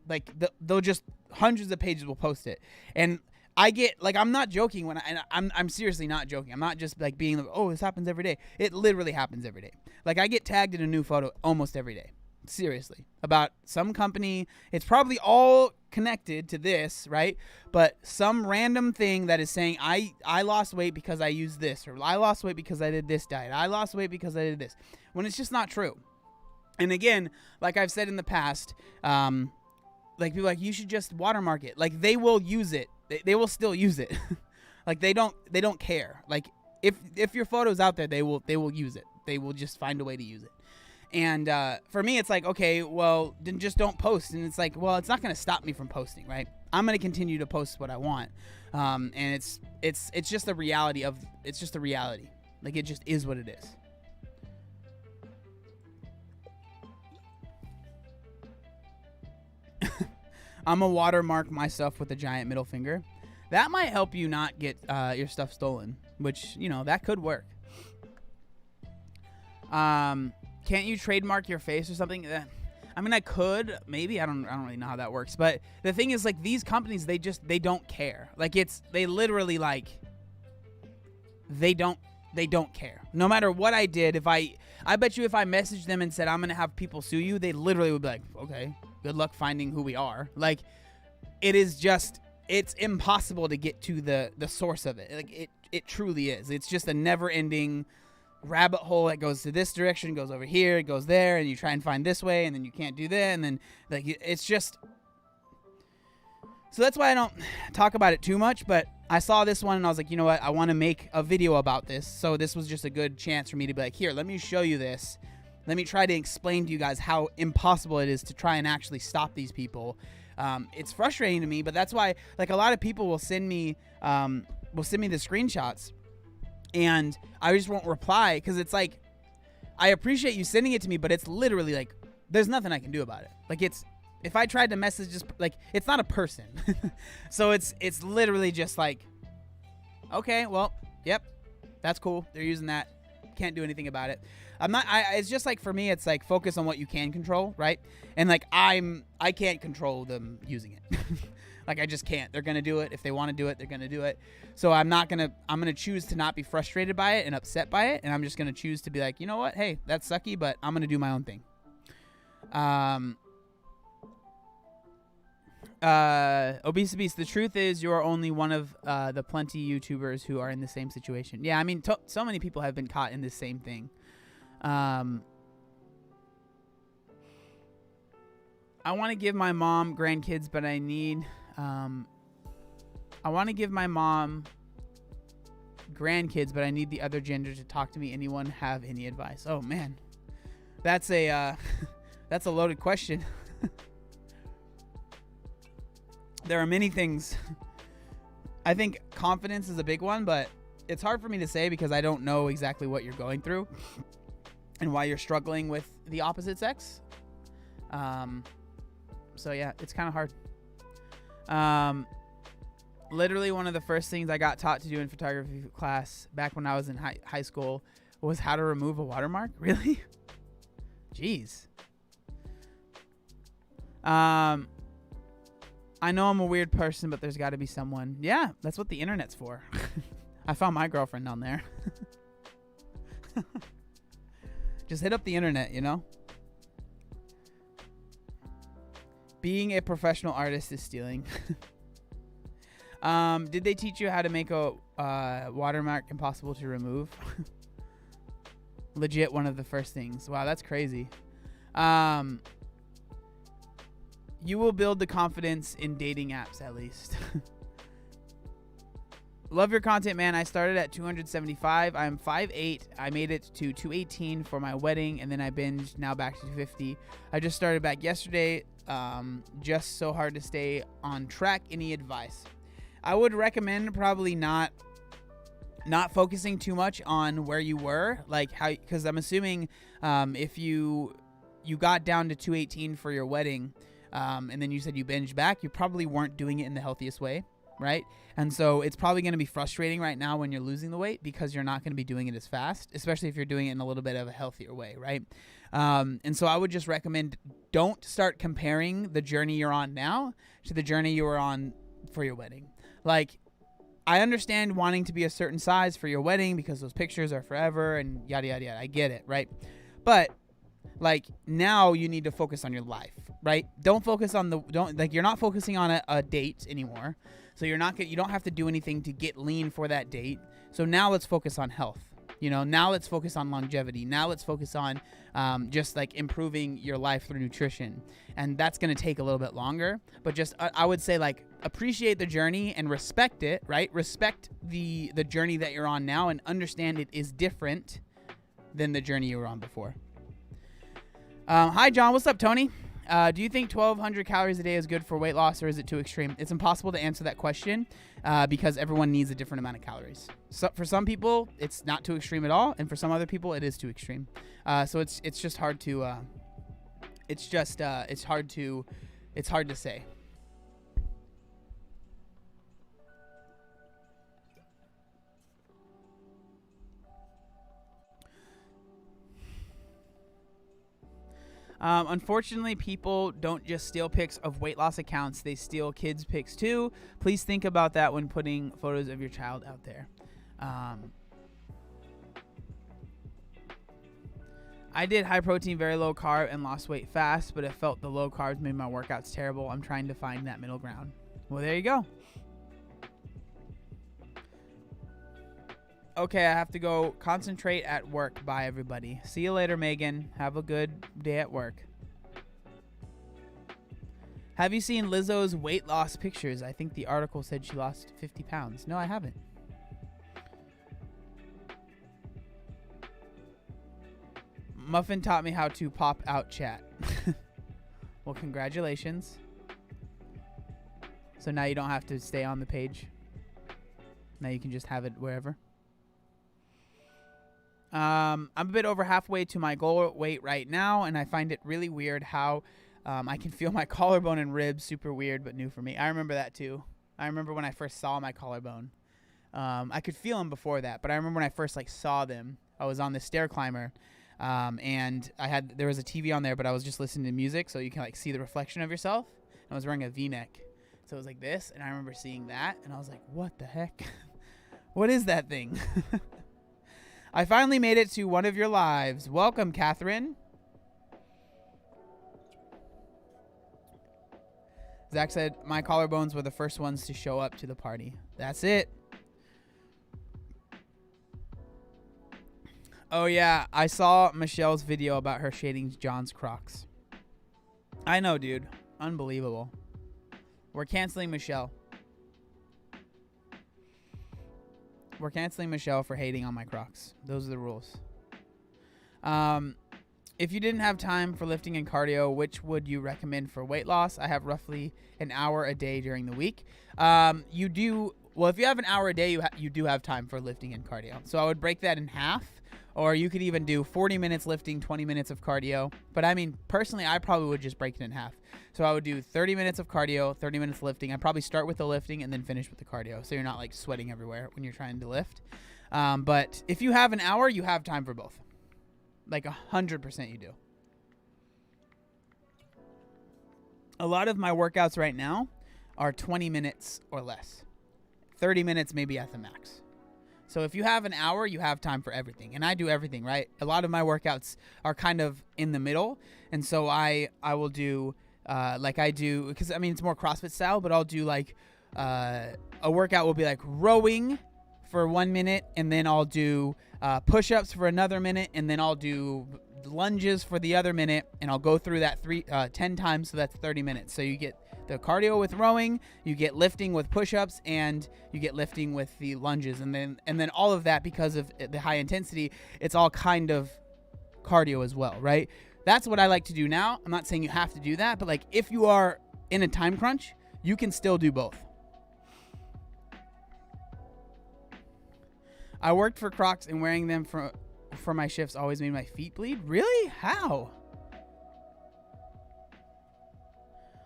Speaker 1: like, they'll just, hundreds of pages will post it. And I get, like, I'm not joking when I'm seriously not joking. I'm not just, like, being like, oh, this happens every day. It literally happens every day. Like, I get tagged in a new photo almost every day. Seriously. About some company. It's probably all connected to this, right? But some random thing that is saying, I lost weight because I used this, or I lost weight because I did this diet. I lost weight because I did this. When it's just not true. And again, like I've said in the past, like, people are like, you should just watermark it. Like, they will use it. They will still use it. Like, they don't care. Like, if your photo's out there, they will use it. They will just find a way to use it. And for me, it's like, okay, well, then just don't post. And it's like, well, it's not going to stop me from posting, right? I'm going to continue to post what I want. And it's just the reality of, it's just the reality. Like, it just is what it is. I'm a watermark myself with a giant middle finger. That might help you not get your stuff stolen, which, you know, that could work. Can't you trademark your face or something? I mean, I could, maybe. I don't really know how that works. But the thing is, like, these companies, they don't care. Like, they literally, like, they don't care. No matter what I did, I bet you if I messaged them and said, I'm going to have people sue you, they literally would be like, okay, good luck finding who we are. Like, it's impossible to get to the source of it. Like, it truly is. It's just a never ending rabbit hole that goes to this direction, goes over here, it goes there, and you try and find this way, and then you can't do that, and then, like, it's just, so that's why I don't talk about it too much. But I saw this one and I was like, you know what, I want to make a video about this. So this was just a good chance for me to be like, here, let me show you this. Let me try to explain to you guys how impossible it is to try and actually stop these people. It's frustrating to me, but that's why, like, a lot of people will send me the screenshots, and I just won't reply, because it's like, I appreciate you sending it to me, but it's literally like, there's nothing I can do about it. Like, if I tried to message just like, it's not a person. So it's literally just like, okay, well, yep, that's cool. They're using that. Can't do anything about it. It's just like, for me, it's like, focus on what you can control, right? And like, I can't control them using it. Like, I just can't. They're going to do it. If they want to do it, they're going to do it. So I'm going to choose to not be frustrated by it and upset by it. And I'm just going to choose to be like, you know what? Hey, that's sucky, but I'm going to do my own thing. Obese Beast, the truth is you are only one of the plenty YouTubers who are in the same situation. Yeah, I mean, so many people have been caught in this same thing. I want to give my mom grandkids, but I need... I want to give my mom grandkids, but I need the other gender to talk to me. Anyone have any advice? Oh, man. That's a that's a loaded question. There are many things. I think confidence is a big one, but it's hard for me to say because I don't know exactly what you're going through and why you're struggling with the opposite sex. So yeah, it's kind of hard. Literally one of the first things I got taught to do in photography class back when I was in high school was how to remove a watermark. Really? Jeez. I know I'm a weird person, but there's got to be someone. Yeah, that's what the internet's for. I found my girlfriend on there. Just hit up the internet, you know? Being a professional artist is stealing. Did they teach you how to make a watermark impossible to remove? Legit one of the first things. Wow, that's crazy. You will build the confidence in dating apps, at least. Love your content, man. I started at 275. I'm 5'8". I made it to 218 for my wedding, and then I binged, now back to 250. I just started back yesterday. Just so hard to stay on track. Any advice? I would recommend probably not focusing too much on where you were, like how, because I'm assuming if you got down to 218 for your wedding, and then you said you binged back, you probably weren't doing it in the healthiest way, right? And so it's probably going to be frustrating right now when you're losing the weight because you're not going to be doing it as fast, especially if you're doing it in a little bit of a healthier way, right? And so I would just recommend, don't start comparing the journey you're on now to the journey you were on for your wedding. Like, I understand wanting to be a certain size for your wedding because those pictures are forever and yada, yada, yada. I get it, right? But like, now you need to focus on your life, right? Don't focus on you're not focusing on a date anymore. So you don't have to do anything to get lean for that date. So now let's focus on health. Now let's focus on longevity. Now let's focus on just like improving your life through nutrition. And that's going to take a little bit longer. But just, I would say, like, appreciate the journey and respect it, right? Respect the journey that you're on now and understand it is different than the journey you were on before. Hi, John. What's up, Tony? Do you think 1,200 calories a day is good for weight loss, or is it too extreme? It's impossible to answer that question because everyone needs a different amount of calories. So for some people, it's not too extreme at all, and for some other people, it is too extreme. So it's just hard to it's hard to say. Unfortunately, people don't just steal pics of weight loss accounts. They steal kids' pics too. Please think about that when putting photos of your child out there. I did high protein, very low carb, and lost weight fast, but it felt the low carbs made my workouts terrible. I'm trying to find that middle ground. Well, there you go. Okay, I have to go concentrate at work. Bye, everybody. See you later, Megan. Have a good day at work. Have you seen Lizzo's weight loss pictures? I think the article said she lost 50 pounds. No, I haven't. Muffin taught me how to pop out chat. Well, congratulations. So now you don't have to stay on the page. Now you can just have it wherever. I'm a bit over halfway to my goal weight right now, and I find it really weird how I can feel my collarbone and ribs. Super weird, but new for me. I remember that too. I remember when I first saw my collarbone. I could feel them before that, but I remember when I first saw them. I was on the stair climber, and there was a TV on there, but I was just listening to music, so you can see the reflection of yourself. And I was wearing a V-neck, so it was like this, and I remember seeing that, and I was like, "What the heck? What is that thing?" I finally made it to one of your lives. Welcome, Catherine. Zach said, my collarbones were the first ones to show up to the party. That's it. Oh, yeah. I saw Michelle's video about her shading John's Crocs. I know, dude. Unbelievable. We're canceling Michelle. We're canceling Michelle for hating on my Crocs. Those are the rules. If you didn't have time for lifting and cardio, which would you recommend for weight loss? I have roughly an hour a day during the week. Well, if you have an hour a day, you do have time for lifting and cardio. So I would break that in half, or you could even do 40 minutes lifting, 20 minutes of cardio. But I mean, personally, I probably would just break it in half. So I would do 30 minutes of cardio, 30 minutes lifting. I'd probably start with the lifting and then finish with the cardio, so you're not sweating everywhere when you're trying to lift. But if you have an hour, you have time for both. 100% you do. A lot of my workouts right now are 20 minutes or less. 30 minutes maybe at the max. So if you have an hour, you have time for everything. And I do everything, right? A lot of my workouts are kind of in the middle. And so I will do, I do, because, it's more CrossFit style, but I'll do, a workout will be rowing for 1 minute, and then I'll do push-ups for another minute, and then I'll do lunges for the other minute, and I'll go through that 10 times, so that's 30 minutes. So you get the cardio with rowing, you get lifting with push-ups, and you get lifting with the lunges, and then all of that, because of the high intensity, it's all kind of cardio as well, right? That's what I like to do now. I'm not saying you have to do that, but if you are in a time crunch, you can still do both. I worked for Crocs, and wearing them for my shifts always made my feet bleed. Really? How?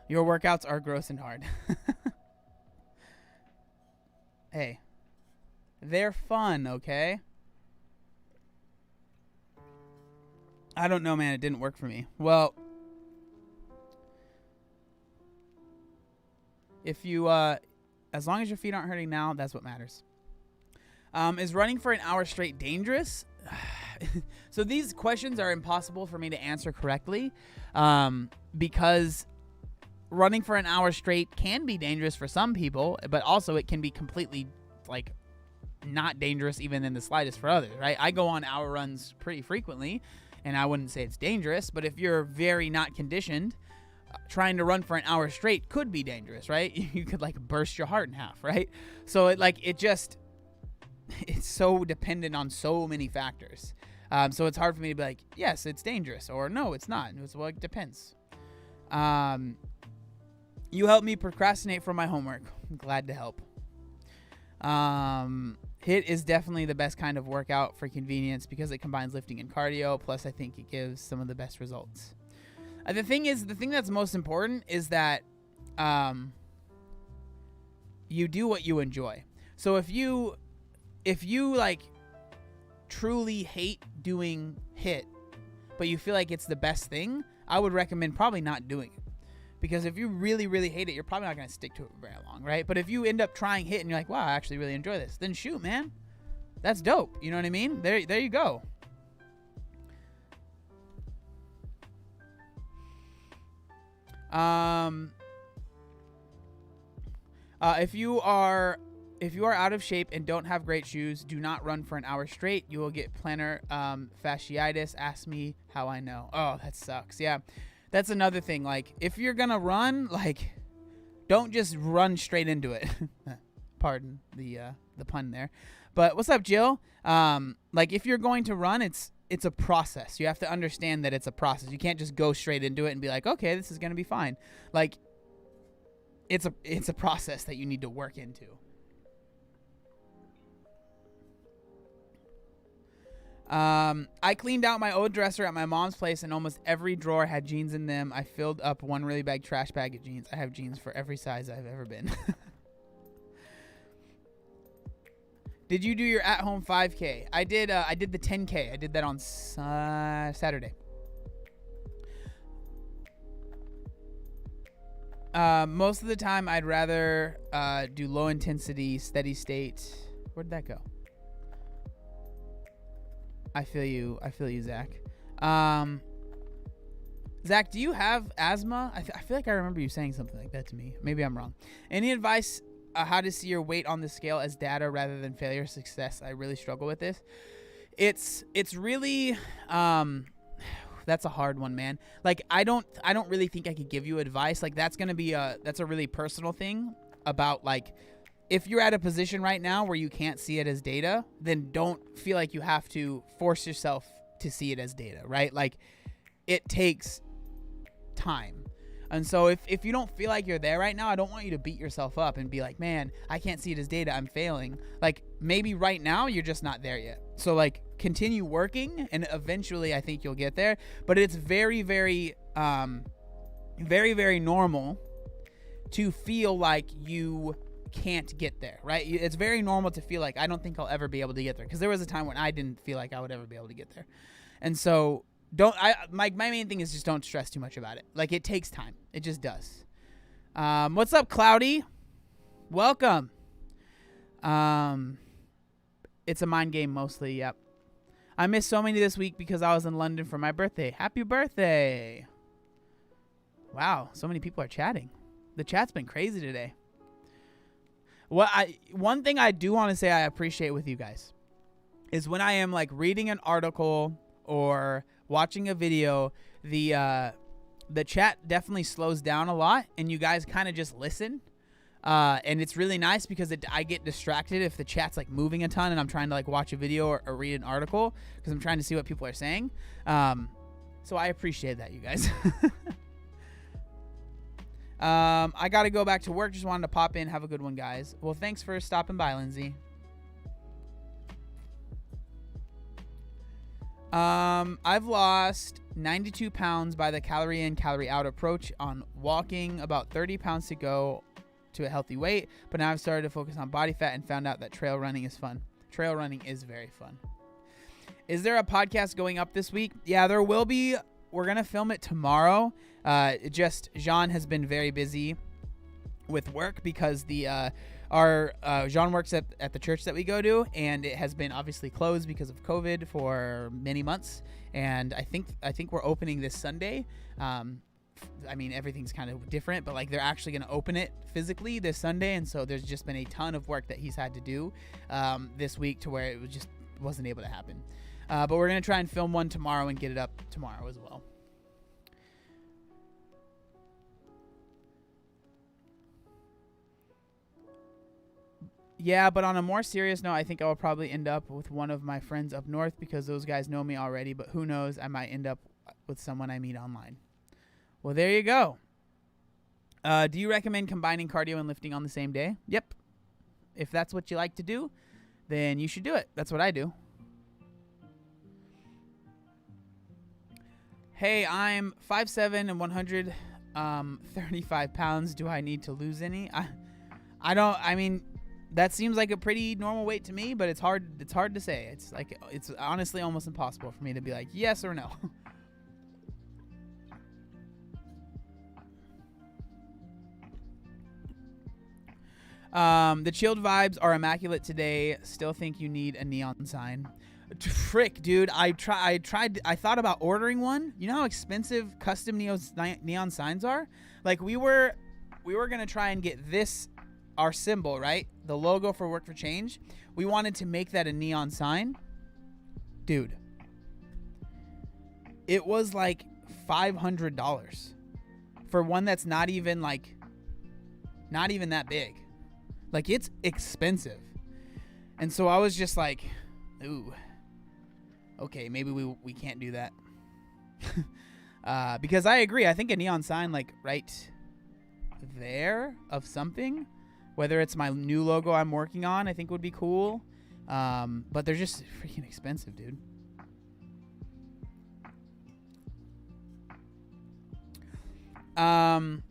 Speaker 1: Your workouts are gross and hard. Hey, they're fun, okay? I don't know, man. It didn't work for me. Well, if you, as long as your feet aren't hurting now, that's what matters. Is running for an hour straight dangerous? So these questions are impossible for me to answer correctly, because running for an hour straight can be dangerous for some people, but also it can be completely not dangerous even in the slightest for others, right? I go on hour runs pretty frequently, and I wouldn't say it's dangerous, but if you're very not conditioned, trying to run for an hour straight could be dangerous, right? You could burst your heart in half, right? So it's so dependent on so many factors. So it's hard for me to be yes, it's dangerous, or no, it's not. It depends. You help me procrastinate from my homework. I'm glad to help. HIIT is definitely the best kind of workout for convenience because it combines lifting and cardio. Plus, I think it gives some of the best results. The thing that's most important is that you do what you enjoy. So if you truly hate doing HIIT, but you feel like it's the best thing, I would recommend probably not doing it. Because if you really, really hate it, you're probably not going to stick to it very long, right? But if you end up trying HIIT and you're wow, I actually really enjoy this, then shoot, man. That's dope. You know what I mean? There you go. If you are out of shape and don't have great shoes, do not run for an hour straight. You will get plantar fasciitis. Ask me how I know. Oh, that sucks. Yeah. That's another thing. If you're going to run, don't just run straight into it. Pardon the pun there. But what's up, Jill? If you're going to run, it's a process. You have to understand that it's a process. You can't just go straight into it and be okay, this is going to be fine. It's a process that you need to work into. I cleaned out my old dresser at my mom's place, and almost every drawer had jeans in them. I filled up one really big trash bag of jeans. I have jeans for every size I've ever been. Did you do your at-home 5K? I did the 10K. I did that on Saturday. Most of the time, I'd rather do low intensity, steady state. Where'd that go? I feel you, Zach. Zach, do you have asthma? I feel like I remember you saying something like that to me. Maybe I'm wrong. Any advice how to see your weight on the scale as data rather than failure or success? I really struggle with this. It's really that's a hard one, man. Like I don't really think I could give you advice. Like that's a really personal thing about like if you're at a position right now where you can't see it as data, then don't feel like you have to force yourself to see it as data, right? Like it takes time. And so if you don't feel like you're there right now, I don't want you to beat yourself up and be like, man, I can't see it as data, I'm failing. Like maybe right now you're just not there yet. So like continue working and eventually I think you'll get there. But it's very, very, very, very normal to feel like you can't get there, right? It's very normal to feel like I don't think I'll ever be able to get there, because there was a time when I didn't feel like I would ever be able to get there. And so my main thing is just don't stress too much about it. Like it takes time. It just does. What's up, Cloudy? Welcome. It's a mind game mostly. Yep. I missed so many this week because I was in London for my birthday. Happy birthday. Wow. So many people are chatting. The chat's been crazy today. One thing I do want to say I appreciate with you guys is when I am like reading an article or watching a video, the chat definitely slows down a lot and you guys kind of just listen. And it's really nice because I get distracted if the chat's like moving a ton and I'm trying to like watch a video or read an article because I'm trying to see what people are saying. So I appreciate that, you guys. I got to go back to work. Just wanted to pop in. Have a good one, guys. Well, thanks for stopping by, Lindsay. I've lost 92 pounds by the calorie in, calorie out approach on walking, about 30 pounds to go to a healthy weight. But now I've started to focus on body fat and found out that trail running is fun. Trail running is very fun. Is there a podcast going up this week? Yeah, there will be. We're going to film it tomorrow. Jean has been very busy with work because Jean works at the church that we go to, and it has been obviously closed because of COVID for many months. And I think we're opening this Sunday. I mean, everything's kind of different, but like they're actually going to open it physically this Sunday. And so there's just been a ton of work that he's had to do this week to where it wasn't able to happen. But we're going to try and film one tomorrow and get it up tomorrow as well. Yeah, but on a more serious note, I think I will probably end up with one of my friends up north because those guys know me already. But who knows? I might end up with someone I meet online. Well, there you go. Do you recommend combining cardio and lifting on the same day? Yep. If that's what you like to do, then you should do it. That's what I do. Hey, I'm 5'7" and 135 pounds. Do I need to lose any? I mean, that seems like a pretty normal weight to me, but it's hard to say. It's honestly almost impossible for me to be like yes or no. The chilled vibes are immaculate today. Still think you need a neon sign. Frick, dude. I thought about ordering one. You know how expensive custom neon signs are? Like we were gonna try and get this, our symbol, right? The logo for Work for Change. We wanted to make that a neon sign. Dude, it was like $500 for one that's not even that big. Like, it's expensive. And so I was just like, ooh, okay, maybe we can't do that. Because I agree. I think a neon sign like right there of something, whether it's my new logo I'm working on, I think would be cool. But they're just freaking expensive, dude. I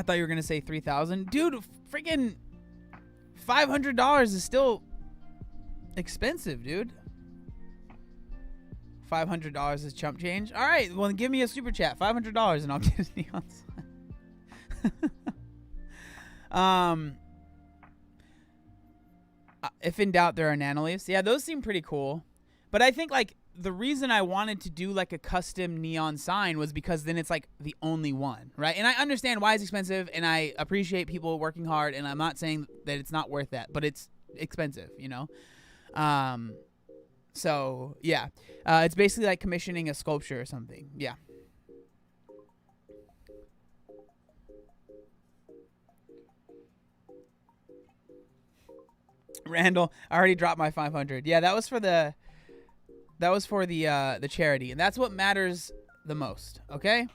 Speaker 1: thought you were gonna say 3,000, dude. Freaking $500 is still expensive, dude. $500 is chump change. All right, well, give me a super chat, $500, and I'll get a neon sign. If in doubt, there are Nanoleafs. Yeah, those seem pretty cool. But I think like the reason I wanted to do like a custom neon sign was because then it's like the only one, right? And I understand why it's expensive, and I appreciate people working hard, and I'm not saying that it's not worth that, but it's expensive, you know? So yeah, it's basically like commissioning a sculpture or something. Yeah. Randall, I already dropped my 500. Yeah, that was for the charity, and that's what matters the most. Okay.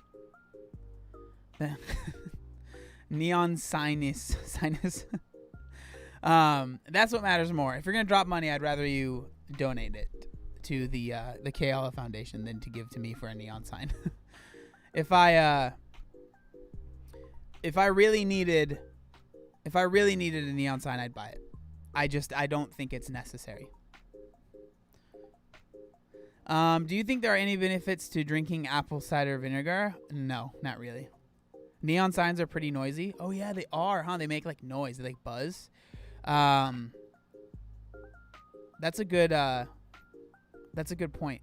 Speaker 1: Neon sinus. That's what matters more. If you're gonna drop money, I'd rather you donate it to the KLF Foundation than to give to me for a neon sign. If I really needed a neon sign, I'd buy it. I don't think it's necessary. Do you think there are any benefits to drinking apple cider vinegar? No, not really. Neon signs are pretty noisy. Oh yeah, they are, huh? They make like noise, they like buzz. That's a good point.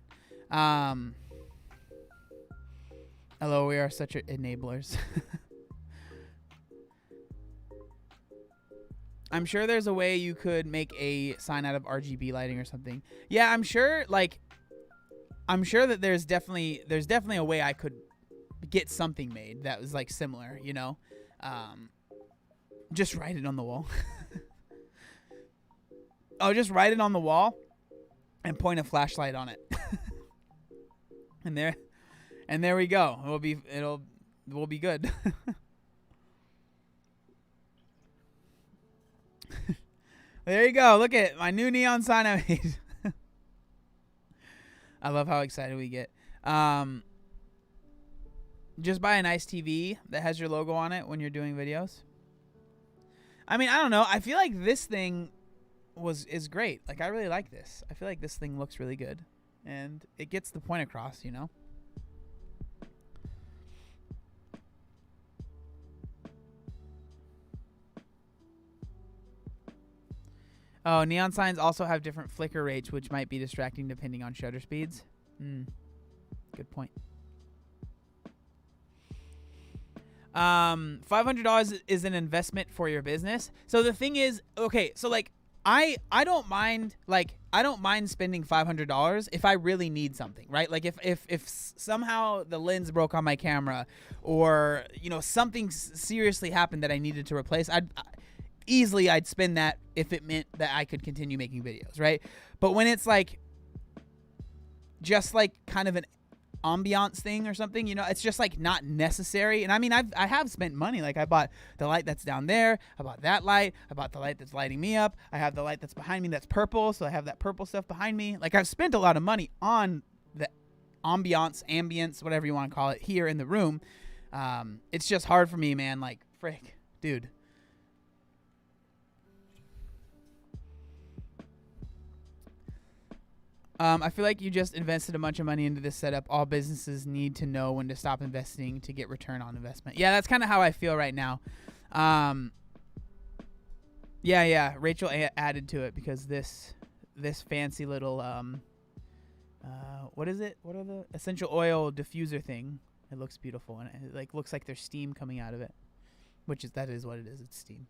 Speaker 1: Hello, we are such enablers. I'm sure there's a way you could make a sign out of RGB lighting or something. Yeah, I'm sure that there's definitely a way I could get something made that was like similar, you know? Just write it on the wall. Oh, just write it on the wall and point a flashlight on it. and there we go. We'll be good. There you go. Look at my new neon sign I made. I love how excited we get. Just buy a nice TV that has your logo on it when you're doing videos. I mean, I don't know. I feel like this thing is great. Like, I really like this. I feel like this thing looks really good, and it gets the point across, you know? Oh, neon signs also have different flicker rates, which might be distracting depending on shutter speeds. Good point. $500 is an investment for your business. So the thing is, okay, so like I don't mind spending $500 if I really need something, right? Like if somehow the lens broke on my camera, or you know something seriously happened that I needed to replace, I'd spend that if it meant that I could continue making videos, right? But when it's like just like kind of an ambiance thing or something, you know, it's just like not necessary. And I mean, I have spent money. Like I bought the light that's down there, I bought that light, I bought the light that's lighting me up, I have the light that's behind me that's purple, so I have that purple stuff behind me. Like I've spent a lot of money on the ambience, whatever you want to call it, here in the room. It's just hard for me, man. Like, frick, dude. I feel like you just invested a bunch of money into this setup. All businesses need to know when to stop investing to get return on investment. Yeah, that's kind of how I feel right now. Yeah. Rachel added to it because this fancy little what is it? What are the essential oil diffuser thing? It looks beautiful, and it like looks like there's steam coming out of it, that is what it is. It's steam.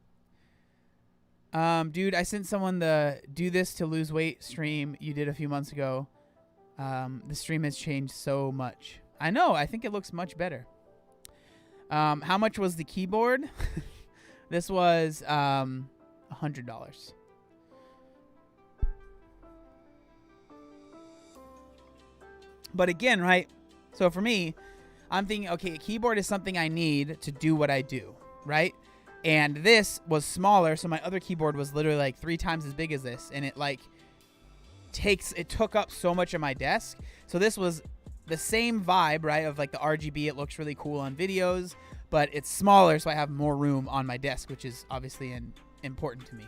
Speaker 1: Dude, I sent someone the do this to lose weight stream you did a few months ago. The stream has changed so much. I know. I think it looks much better. How much was the keyboard? This was $100. But again, right? So for me, I'm thinking, okay, a keyboard is something I need to do what I do, right? And this was smaller, so my other keyboard was literally like 3 times as big as this, and it like took up so much of my desk. So this was the same vibe, right? Of like the RGB, it looks really cool on videos, but it's smaller, so I have more room on my desk, which is obviously important to me.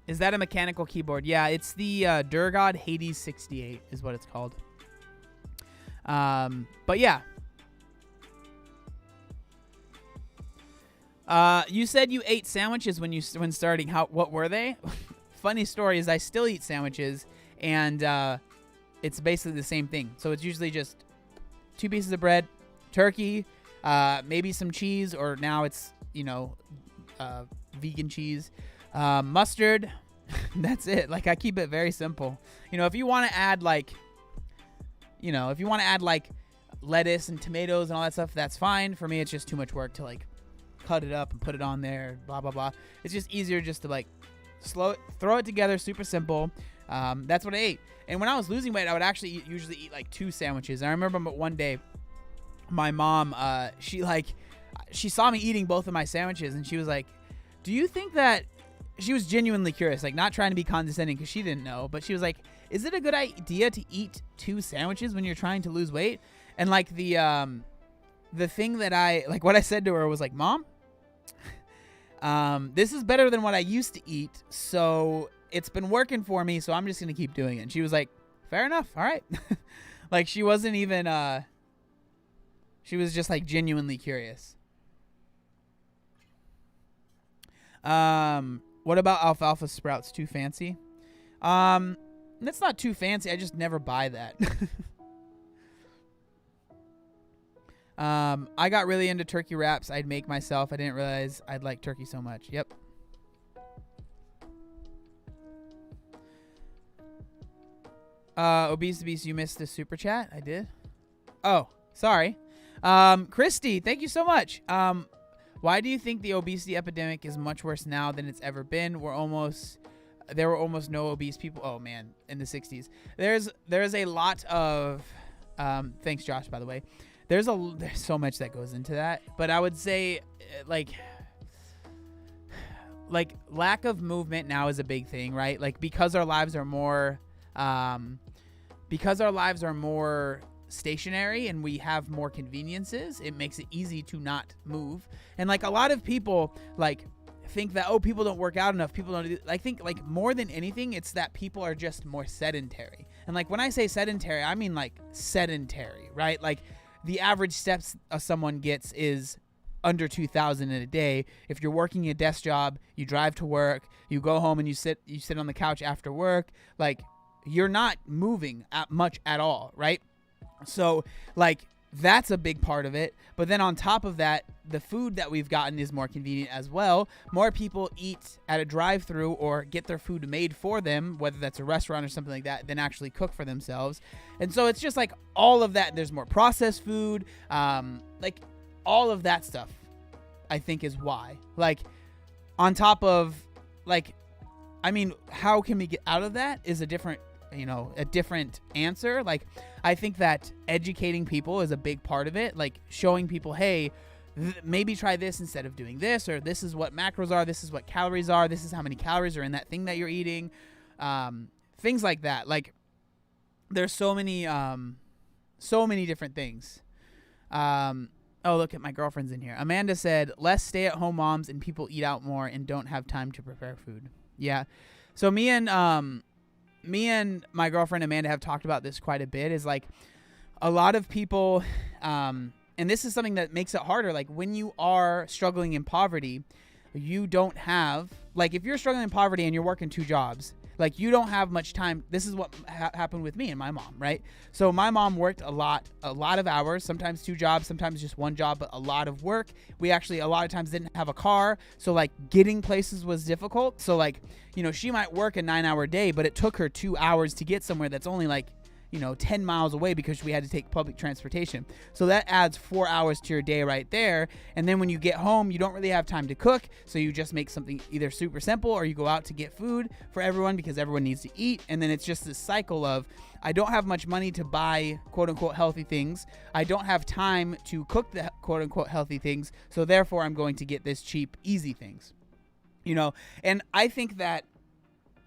Speaker 1: Is that a mechanical keyboard? Yeah, it's the Durgod Hades 68 is what it's called. But yeah. You said you ate sandwiches when starting. What were they? Funny story is I still eat sandwiches, and it's basically the same thing. So it's usually just 2 pieces of bread, turkey, maybe some cheese, or now it's, vegan cheese, mustard. That's it. Like, I keep it very simple. If you want to add like lettuce and tomatoes and all that stuff, that's fine. For me, it's just too much work to like cut it up and put it on there, blah blah blah. It's just easier just to like throw it together, super simple. That's what I ate. And when I was losing weight, I would actually usually eat like 2 sandwiches. I remember one day my mom, she saw me eating both of my sandwiches, and she was like, do you think that, she was genuinely curious, like not trying to be condescending because she didn't know, but she was like, is it a good idea to eat 2 sandwiches when you're trying to lose weight? And like the thing that what I said to her was like, Mom, this is better than what I used to eat, so it's been working for me, so I'm just gonna keep doing it. And she was like, fair enough, all right. Like, she wasn't even she was just like genuinely curious. What about alfalfa sprouts? Too fancy? That's not too fancy, I just never buy that. I got really into turkey wraps I'd make myself. I didn't realize I'd like turkey so much. Yep. Obese Beast, you missed the super chat. I did. Oh, sorry. Christy, thank you so much. Why do you think the obesity epidemic is much worse now than it's ever been? There were almost no obese people. Oh man, in the 60s. There's a lot of, thanks Josh, by the way. There's so much that goes into that, but I would say like lack of movement now is a big thing, right? Like, because our lives are more stationary and we have more conveniences, it makes it easy to not move. And like, a lot of people like think that, oh, people don't work out enough, people don't do, I think like more than anything, it's that people are just more sedentary. And like, when I say sedentary, I mean like sedentary, right? Like, the average steps someone gets is under 2,000 in a day. If you're working a desk job, you drive to work, you go home and you sit on the couch after work, like, you're not moving much at all, right? So like, that's a big part of it. But then on top of that, the food that we've gotten is more convenient as well. More people eat at a drive-through or get their food made for them, whether that's a restaurant or something like that, than actually cook for themselves. And so it's just like all of that. There's more processed food, like all of that stuff, I think, is why. Like, on top of like, I mean, how can we get out of that is a different answer. Like, I think that educating people is a big part of it. Like, showing people, hey, maybe try this instead of doing this, or this is what macros are, this is what calories are, this is how many calories are in that thing that you're eating. Things like that. Like, there's so many different things. Oh, look at my girlfriend's in here. Amanda said, less stay-at-home moms and people eat out more and don't have time to prepare food. Yeah. So me and my girlfriend Amanda have talked about this quite a bit, is like, a lot of people, and this is something that makes it harder. Like, when you are struggling in poverty, you don't have, like, if you're struggling in poverty and you're working 2 jobs, like, you don't have much time. This is what happened with me and my mom, right? So my mom worked a lot of hours, sometimes 2 jobs, sometimes just 1 job, but a lot of work. We actually a lot of times didn't have a car, so like, getting places was difficult. So like, she might work a 9-hour day, but it took her 2 hours to get somewhere that's only like, 10 miles away, because we had to take public transportation. So that adds 4 hours to your day right there. And then when you get home, you don't really have time to cook. So you just make something either super simple, or you go out to get food for everyone because everyone needs to eat. And then it's just this cycle of, I don't have much money to buy quote unquote healthy things. I don't have time to cook the quote unquote healthy things. So therefore I'm going to get this cheap, easy things, and I think that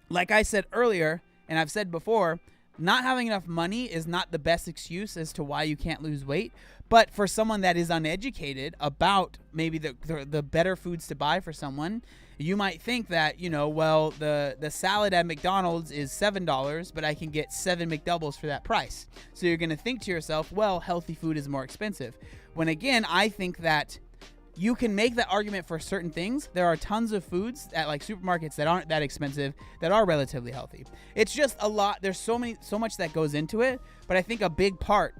Speaker 1: like I said earlier, and I've said before, not having enough money is not the best excuse as to why you can't lose weight. But for someone that is uneducated about maybe the better foods to buy for someone, you might think that, well, the salad at McDonald's is $7, but I can get 7 McDoubles for that price. So you're going to think to yourself, well, healthy food is more expensive. When again, I think that you can make that argument for certain things. There are tons of foods at like supermarkets that aren't that expensive that are relatively healthy. It's just a lot. There's so much that goes into it. But I think a big part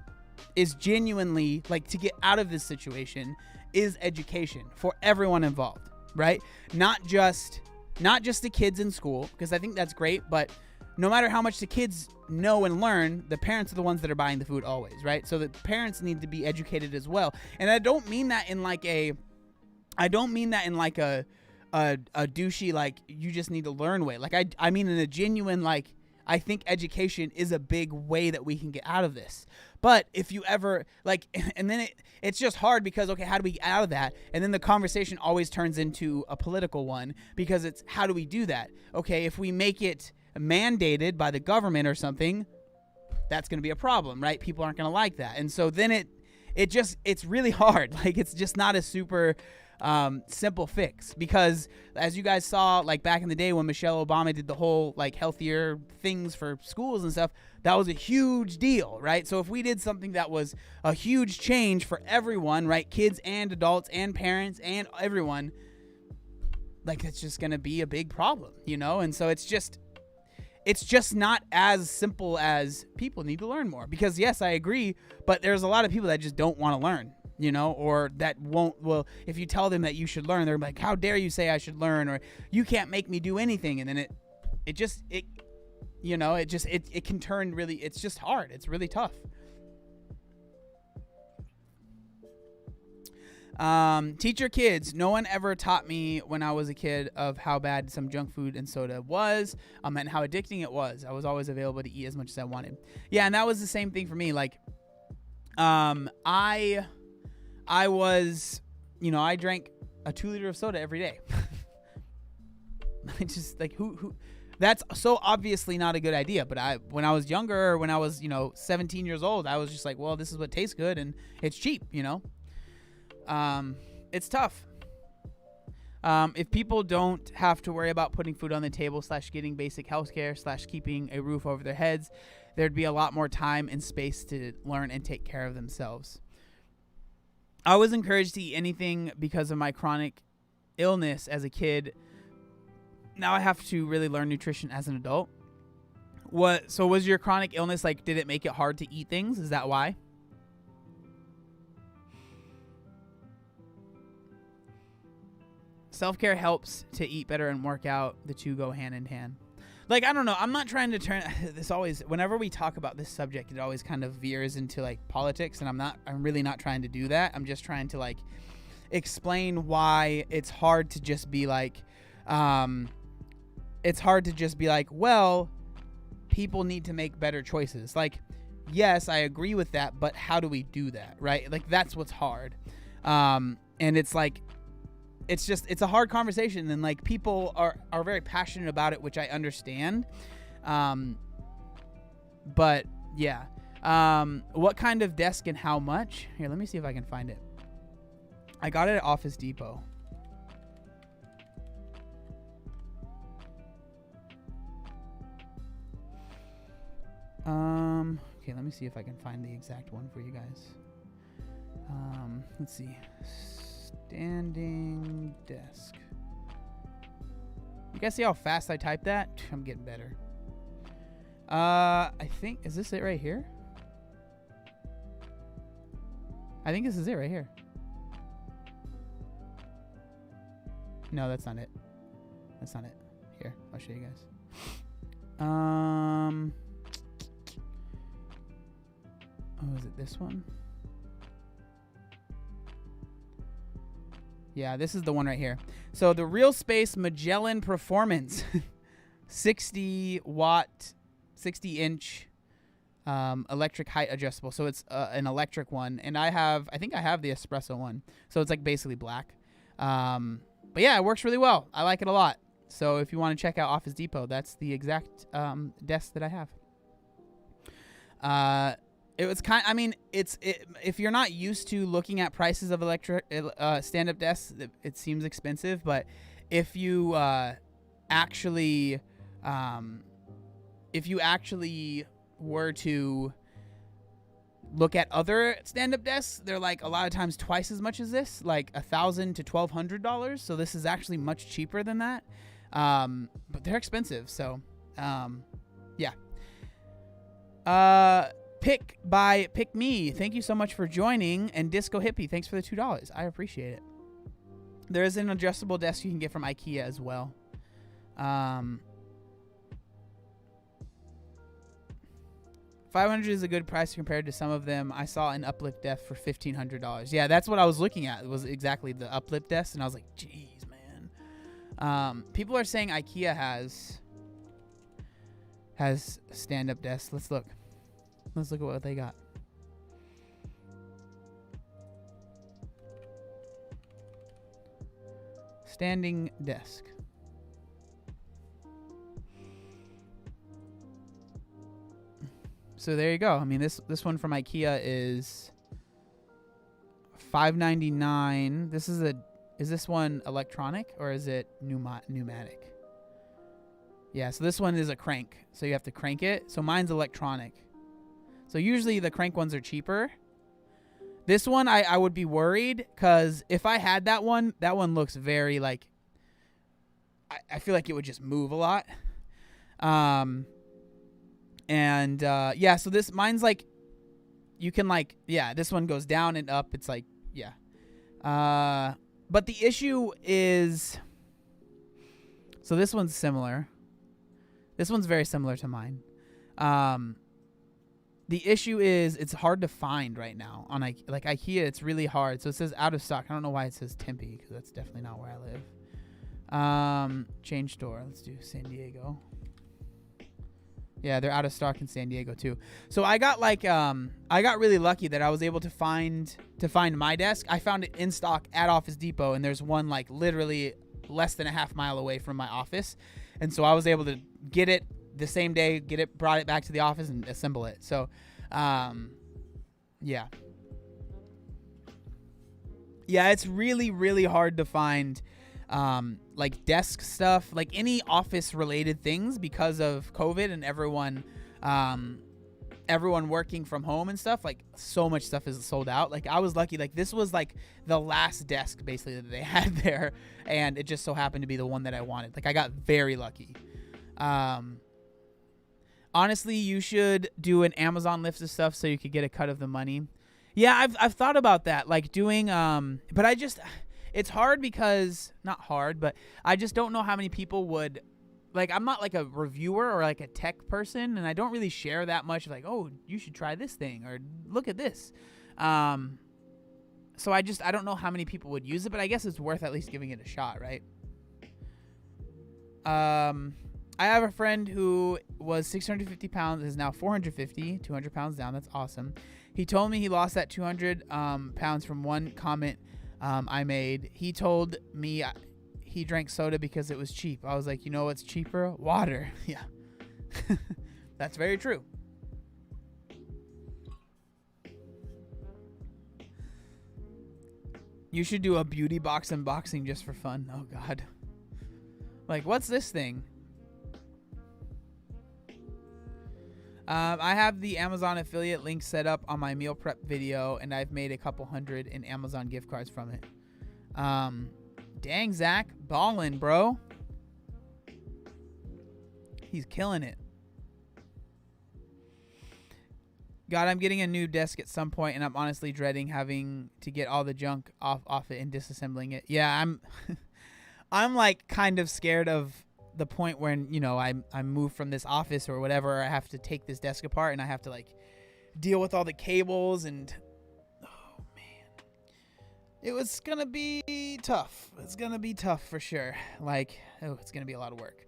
Speaker 1: is genuinely, like, to get out of this situation is education for everyone involved, right? Not just the kids in school, because I think that's great, but no matter how much the kids know and learn, the parents are the ones that are buying the food always, right? So the parents need to be educated as well. And I don't mean that in like a douchey, like, you just need to learn way. Like, I mean in a genuine, like, I think education is a big way that we can get out of this. But if you ever, like, and then it's just hard because, okay, how do we get out of that? And then the conversation always turns into a political one because it's, how do we do that? Okay, if we make it mandated by the government or something, that's going to be a problem, right? People aren't going to like that. And so then it's really hard. Like, it's just not a super simple fix, because as you guys saw, like back in the day when Michelle Obama did the whole like healthier things for schools and stuff, that was a huge deal, right? So if we did something that was a huge change for everyone, right? Kids and adults and parents and everyone, like, it's just going to be a big problem, And so it's just not as simple as people need to learn more, because yes, I agree, but there's a lot of people that just don't want to learn, or that won't, well, if you tell them that you should learn, they're like, how dare you say I should learn, or you can't make me do anything. And then it can turn really, it's just hard. It's really tough. Teach your kids. No one ever taught me when I was a kid of how bad some junk food and soda was, and how addicting it was. I was always available to eat as much as I wanted. Yeah, and that was the same thing for me. Like, I was, I drank a 2 liter of soda every day. I just, like, who, that's so obviously not a good idea. But when I was younger, when I was, 17 years old, I was just like, well, this is what tastes good and it's cheap, It's tough. If people don't have to worry about putting food on the table / getting basic health care / keeping a roof over their heads, there'd be a lot more time and space to learn and take care of themselves. I was encouraged to eat anything because of my chronic illness as a kid. Now I have to really learn nutrition as an adult. So was your chronic illness, like, did it make it hard to eat things? Is that why? Self-care helps to eat better and work out. The two go hand in hand. Like, I don't know. I'm not trying to turn this always, whenever we talk about this subject, it always kind of veers into like politics, and I'm really not trying to do that. I'm just trying to like explain why it's hard to just be like, well, people need to make better choices. Like, yes, I agree with that, but how do we do that? Right? Like, that's what's hard. And it's like, it's a hard conversation, and like people are very passionate about it, which I understand. But yeah. What kind of desk and how much? Here, let me see if I can find it. I got it at Office Depot. Okay, let me see if I can find the exact one for you guys. Let's see. Standing desk. You guys see how fast I typed that? I'm getting better. I think, is this it right here? I think this is it right here. No, that's not it. That's not it. Here, I'll show you guys. Oh, is it this one? Yeah, this is the one right here. So the Real Space Magellan Performance 60 watt, 60 inch electric height adjustable. So it's an electric one. And I think I have the espresso one. So it's like basically black. But yeah, it works really well. I like it a lot. So if you want to check out Office Depot, that's the exact desk that I have. It was if you're not used to looking at prices of electric stand-up desks, it seems expensive. But if you actually were to look at other stand-up desks, they're like a lot of times twice as much as this, like $1,000 to $1,200. So this is actually much cheaper than that. But they're expensive. So, yeah. Pick Me, thank you so much for joining. And Disco Hippie, thanks for the $2. I appreciate it. There is an adjustable desk you can get from IKEA as well. $500 is a good price compared to some of them. I saw an uplift desk for $1,500. Yeah, that's what I was looking at. It was exactly the uplift desk, and I was like, "Jeez, man." People are saying IKEA has stand-up desks. Let's look. Let's look at what they got. Standing desk. So there you go. I mean, this one from IKEA is $5.99. Is this one electronic or is it pneumatic? Yeah, so this one is a crank. So you have to crank it. So mine's electronic. So usually the crank ones are cheaper. This one I would be worried because if I had that one looks very like I feel like it would just move a lot. Yeah, so mine's like, you can like, yeah, this one goes down and up. It's like, yeah. But the issue is, so this one's similar. This one's very similar to mine. The issue is it's hard to find right now on like IKEA. It's really hard. So it says out of stock. I don't know why it says Tempe because that's definitely not where I live. Change store. Let's do San Diego. Yeah, they're out of stock in San Diego too. So I got really lucky that I was able to find my desk. I found it in stock at Office Depot, and there's one like literally less than a half mile away from my office. And so I was able to get it the same day, brought it back to the office and assemble it. So, yeah. Yeah, it's really, really hard to find like desk stuff, like any office related things because of COVID and everyone working from home and stuff. Like so much stuff is sold out. Like I was lucky, like this was like the last desk basically that they had there, and it just so happened to be the one that I wanted. Like I got very lucky. Honestly, you should do an Amazon list of stuff so you could get a cut of the money. Yeah, I've thought about that, like doing but it's hard because, not hard, but I just don't know how many people would, like, I'm not like a reviewer or like a tech person, and I don't really share that much, like, oh, you should try this thing, or look at this. So I don't know how many people would use it, but I guess it's worth at least giving it a shot, right? I have a friend who was 650 pounds, is now 450, 200 pounds down. That's awesome. He told me he lost that 200 pounds from one comment I made. He told me he drank soda because it was cheap. I was like, you know what's cheaper? Water. Yeah. That's very true. You should do a beauty box unboxing just for fun. Oh, God. Like, what's this thing? I have the Amazon affiliate link set up on my meal prep video, and I've made a couple hundred in Amazon gift cards from it. Dang, Zach. Ballin', bro. He's killing it. God, I'm getting a new desk at some point, and I'm honestly dreading having to get all the junk off it and disassembling it. Yeah, I'm like kind of scared of the point when, you know, I move from this office or whatever, I have to take this desk apart and I have to like deal with all the cables, and oh man, it was gonna be tough. It's gonna be tough for sure. Like, oh, it's gonna be a lot of work.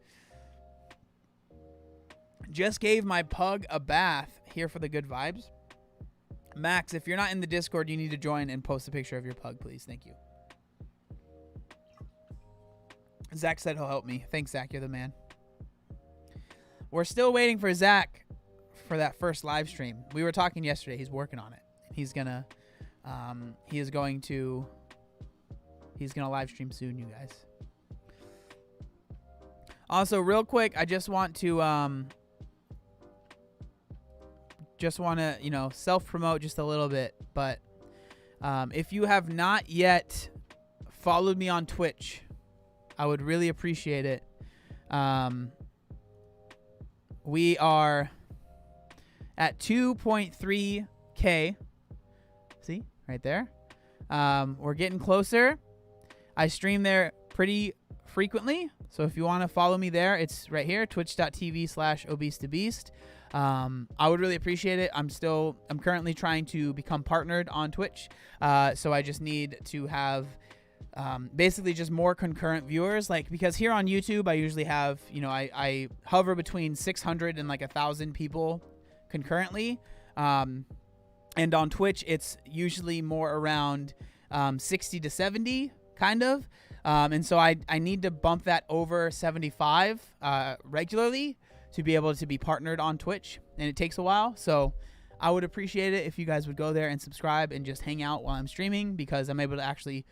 Speaker 1: Just gave my pug a bath here for the good vibes. Max, if you're not in the Discord, you need to join and post a picture of your pug, please. Thank you. Zach said he'll help me. Thanks, Zach. You're the man. We're still waiting for Zach for that first live stream. We were talking yesterday. He's working on it. He's gonna live stream soon, you guys. Also, real quick, I just want to self promote just a little bit, but if you have not yet followed me on Twitch, I would really appreciate it. We are at 2.3K. See? Right there. We're getting closer. I stream there pretty frequently. So if you want to follow me there, it's right here, twitch.tv/obesetobeast. I would really appreciate it. I'm currently trying to become partnered on Twitch. So I just need to have basically just more concurrent viewers, because here on YouTube I usually have, I hover between 600 and 1,000 people concurrently, and on Twitch it's usually more around 60 to 70 kind of, and so I need to bump that over 75 regularly to be able to be partnered on Twitch, and it takes a while. So I would appreciate it if you guys would go there and subscribe and just hang out while I'm streaming, because I'm able to actually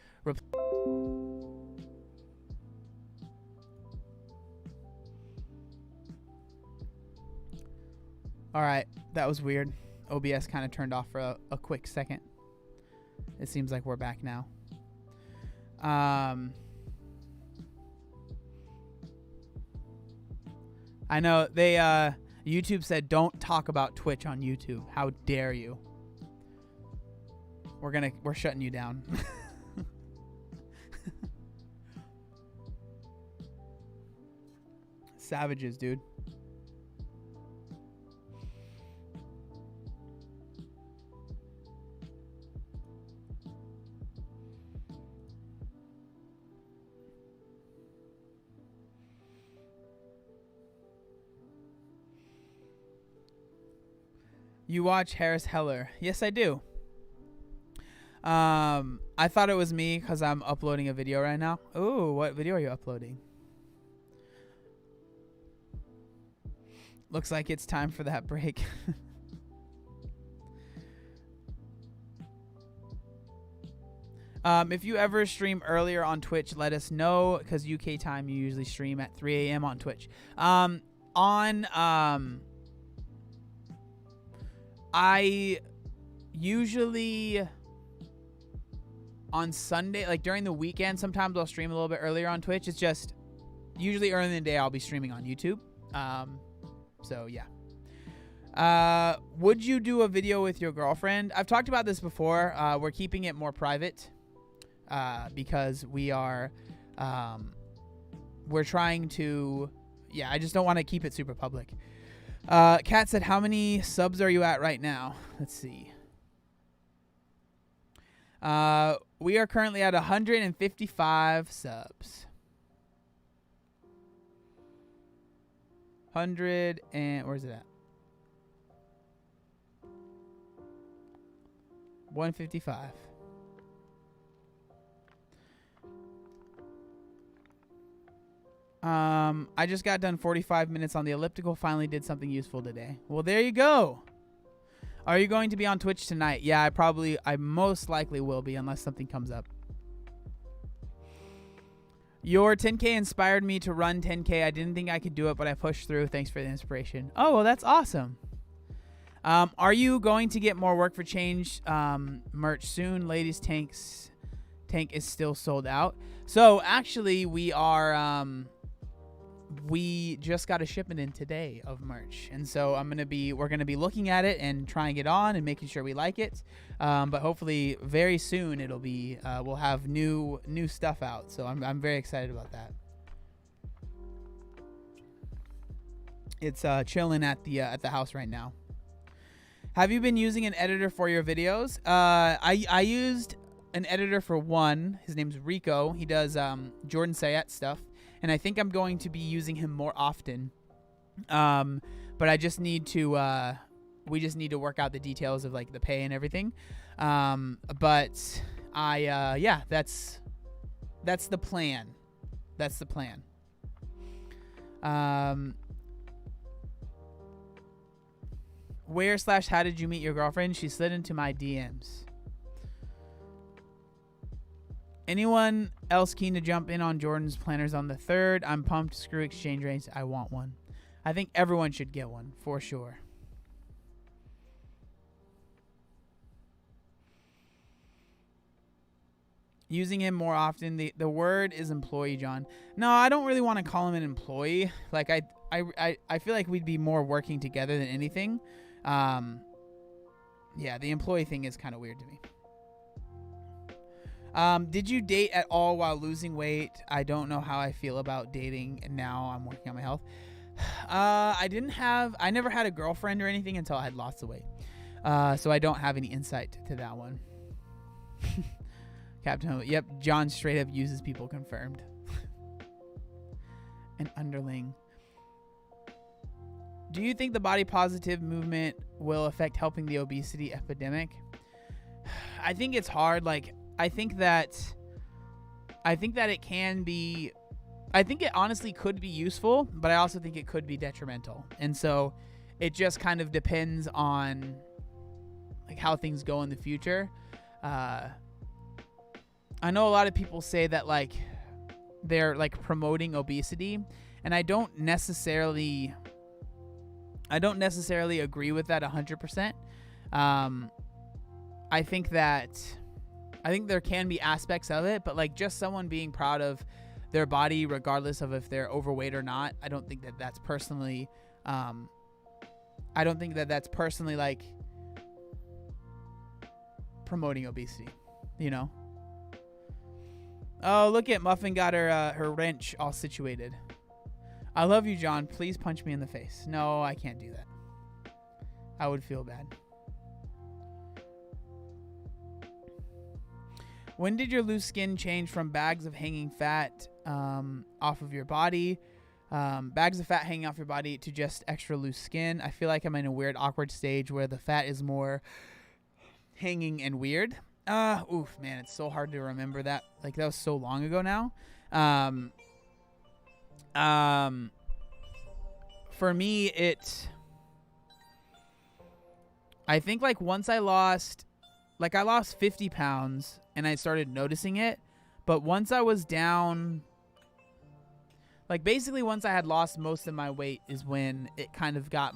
Speaker 1: All right, that was weird. OBS kind of turned off for a quick second. It seems like we're back now. I know they YouTube said don't talk about Twitch on YouTube. How dare you? We're shutting you down. Savages, dude. You watch Harris Heller? Yes, I do. I thought it was me because I'm uploading a video right now. Ooh, what video are you uploading? Looks like it's time for that break. If you ever stream earlier on Twitch, let us know, because UK time you usually stream at 3 a.m. on Twitch. I usually on Sunday, during the weekend, sometimes I'll stream a little bit earlier on Twitch. It's just usually early in the day I'll be streaming on YouTube. So yeah. Would you do a video with your girlfriend? I've talked about this before. We're keeping it more private because we're trying to, I just don't want to keep it super public. Kat said, how many subs are you at right now? Let's see. We are currently at 155 subs. 100 and where's it at? 155. I just got done 45 minutes on the elliptical. Finally did something useful today. Well, there you go. Are you going to be on Twitch tonight? Yeah, I most likely will be, unless something comes up. Your 10K inspired me to run 10K. I didn't think I could do it, but I pushed through. Thanks for the inspiration. Oh, well, that's awesome. Are you going to get more Work for Change merch soon? Ladies tank is still sold out. So actually, we are. We just got a shipment in today of merch, and so we're gonna be looking at it and trying it on and making sure we like it. But hopefully, very soon it'll be. We'll have new stuff out. So I'm very excited about that. It's chilling at the house right now. Have you been using an editor for your videos? I used an editor for one. His name's Rico. He does Jordan Sayat stuff, and I think I'm going to be using him more often. But I just need to we just need to work out the details of the pay and everything. But that's the plan. That's the plan. Where/how did you meet your girlfriend? She slid into my DMs. Anyone else keen to jump in on Jordan's planners on the 3rd? I'm pumped. Screw exchange rates. I want one. I think everyone should get one for sure. Using him more often. The word is employee, John. No, I don't really want to call him an employee. Like I feel like we'd be more working together than anything. Yeah, the employee thing is kind of weird to me. Did you date at all while losing weight? I don't know how I feel about dating, and now I'm working on my health. I never had a girlfriend or anything until I had lost the weight. So I don't have any insight to that one. Captain, yep, John straight up uses people, confirmed. An underling. Do you think the body positive movement will affect helping the obesity epidemic? I think it's hard. Like, I think that it can be, I think it honestly could be useful, but I also think it could be detrimental. And so it just kind of depends on like how things go in the future. I know a lot of people say that like they're like promoting obesity, and I don't necessarily agree with that 100%. I think there can be aspects of it, but like just someone being proud of their body regardless of if they're overweight or not, I don't think that that's personally like promoting obesity, you know? Oh, look at Muffin got her wrench all situated. I love you, John. Please punch me in the face. No, I can't do that. I would feel bad. When did your loose skin change from bags of hanging fat off of your body, bags of fat hanging off your body, to just extra loose skin? I feel like I'm in a weird, awkward stage where the fat is more hanging and weird. Oof, man, it's so hard to remember that. Like, that was so long ago now. For me, I think like once I lost 50 pounds and I started noticing it, but once I was down, like basically once I had lost most of my weight is when it kind of got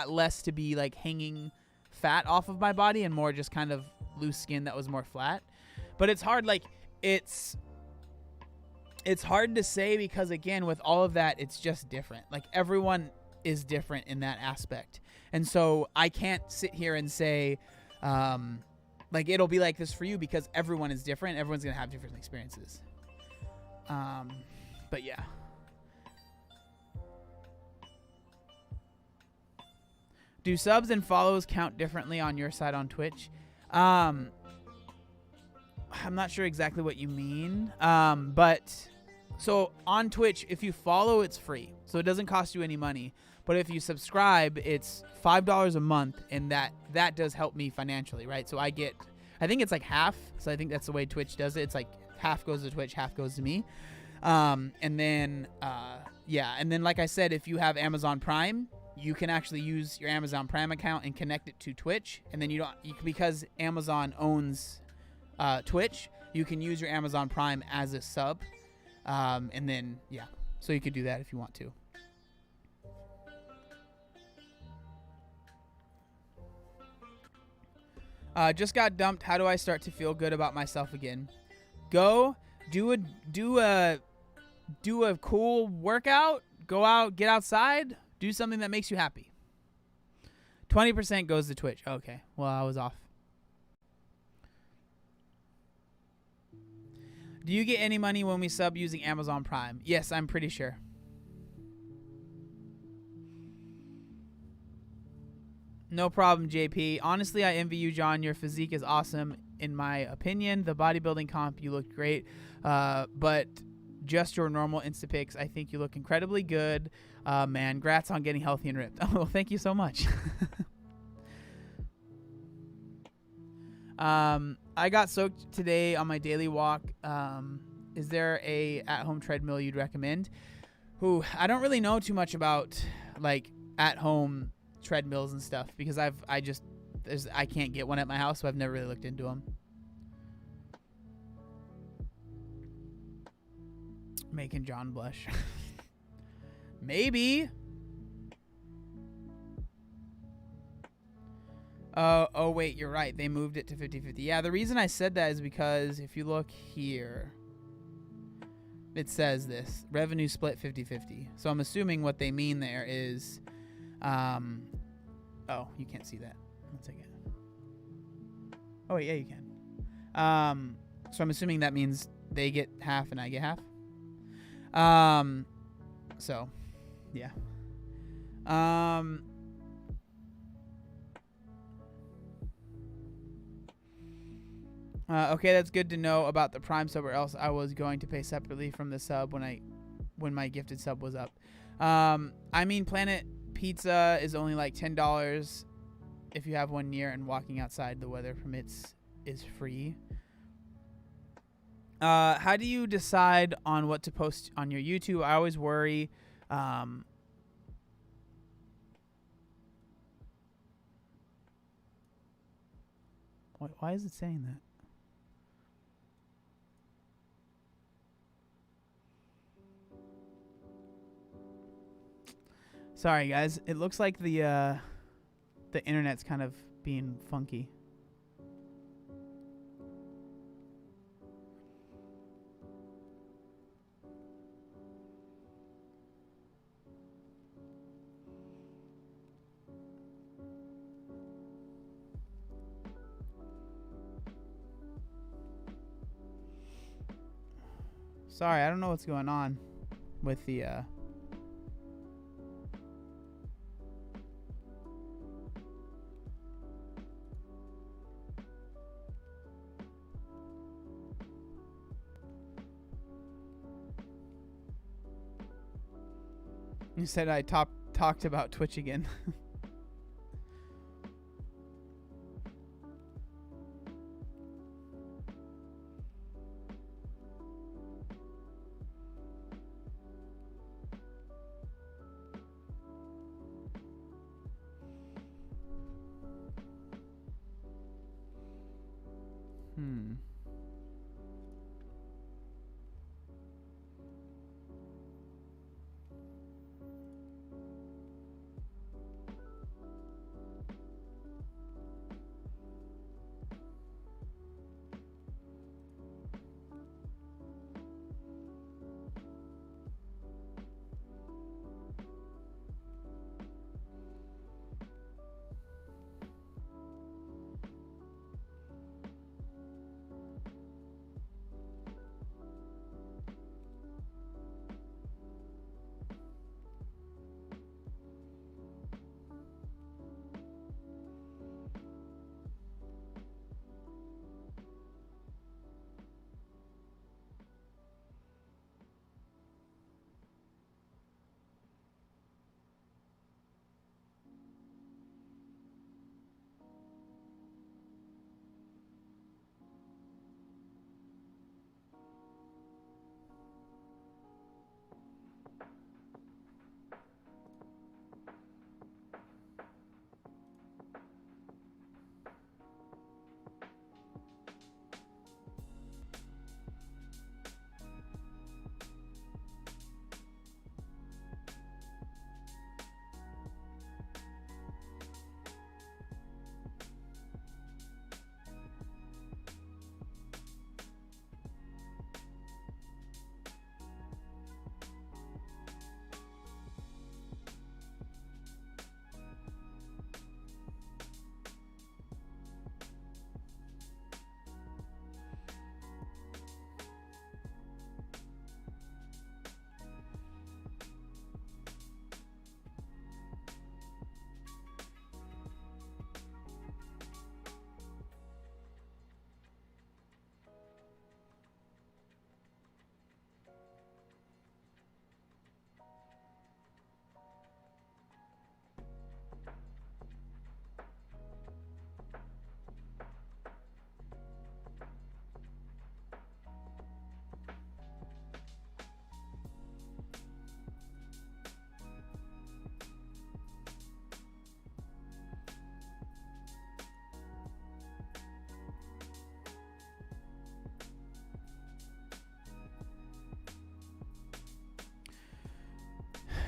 Speaker 1: less to be like hanging fat off of my body and more just kind of loose skin that was more flat. But it's hard, like it's hard to say because again, with all of that, it's just different. Like everyone is different in that aspect. And so I can't sit here and say, like it'll be like this for you because everyone is different. Everyone's going to have different experiences. But yeah. Do subs and follows count differently on your side on Twitch? I'm not sure exactly what you mean. But so on Twitch, if you follow, it's free. So it doesn't cost you any money. But if you subscribe, it's $5 a month, and that does help me financially, right? So I think it's like half. So I think that's the way Twitch does it. It's like half goes to Twitch, half goes to me. And then like I said, if you have Amazon Prime, you can actually use your Amazon Prime account and connect it to Twitch. And then because Amazon owns Twitch, you can use your Amazon Prime as a sub. And then, yeah, so you could do that if you want to. Just got dumped. How do I start to feel good about myself again? Go do a cool workout. Go out, get outside, do something that makes you happy. 20% goes to Twitch. Okay, well, I was off. Do you get any money when we sub using Amazon Prime? Yes, I'm pretty sure. No problem, JP. Honestly, I envy you, John. Your physique is awesome, in my opinion. The bodybuilding comp, you looked great. But just your normal Instapics, I think you look incredibly good. Man, grats on getting healthy and ripped. Oh, thank you so much. I got soaked today on my daily walk. Is there a at-home treadmill you'd recommend? I don't really know too much about like at-home treadmills and stuff because I can't get one at my house, so I've never really looked into them. Making John blush. Maybe. Oh wait, you're right. They moved it to 50-50. Yeah, the reason I said that is because if you look here, it says this. Revenue split 50-50. So I'm assuming what they mean there is oh, you can't see that. One second. Oh wait, yeah, you can. So I'm assuming that means they get half and I get half. So yeah. Okay, that's good to know about the Prime sub, or else I was going to pay separately from the sub when my gifted sub was up. I mean, Planet Pizza is only like $10 if you have one near, and walking outside the weather permits is free. How do you decide on what to post on your YouTube? I always worry. Why is it saying that? Sorry, guys. It looks like the internet's kind of being funky. Sorry, I don't know what's going on with the You said I talked about Twitch again.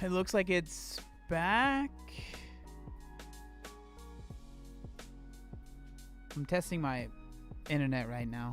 Speaker 1: It looks like it's back. I'm testing my internet right now.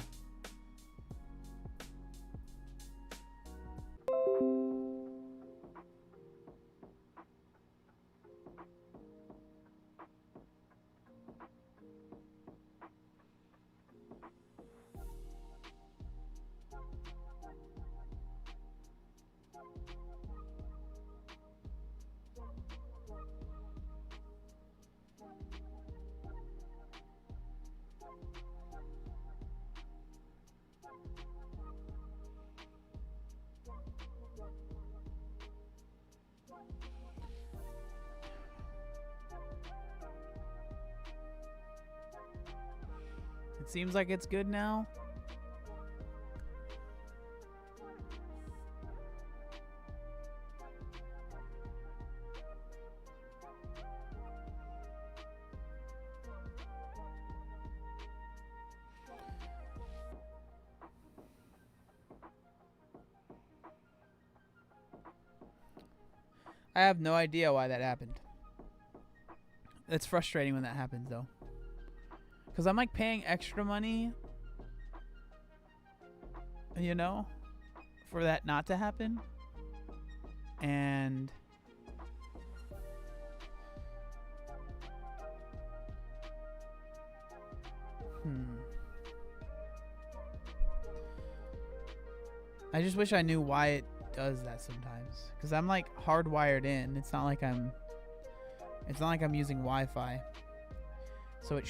Speaker 1: It seems like it's good now. I have no idea why that happened. It's frustrating when that happens, though. Because I'm like paying extra money, you know, for that not to happen. And I just wish I knew why it does that sometimes. Because I'm like hardwired in. It's not like I'm using Wi-Fi. So that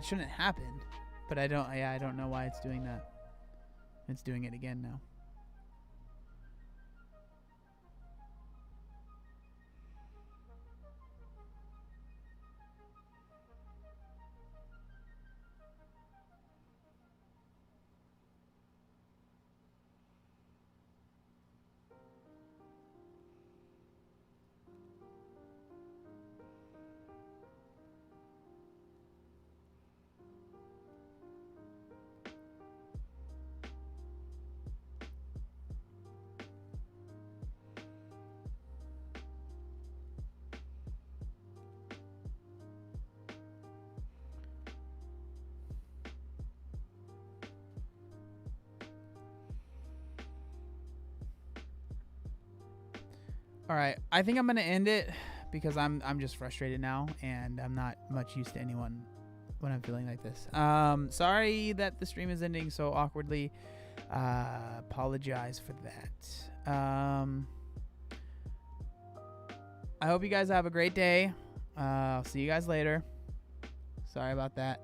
Speaker 1: shouldn't happen. But I don't know why it's doing that. It's doing it again now. All right, I think I'm gonna end it because I'm just frustrated now, and I'm not much used to anyone when I'm feeling like this. Sorry that the stream is ending so awkwardly. Apologize for that. I hope you guys have a great day. I'll see you guys later. Sorry about that.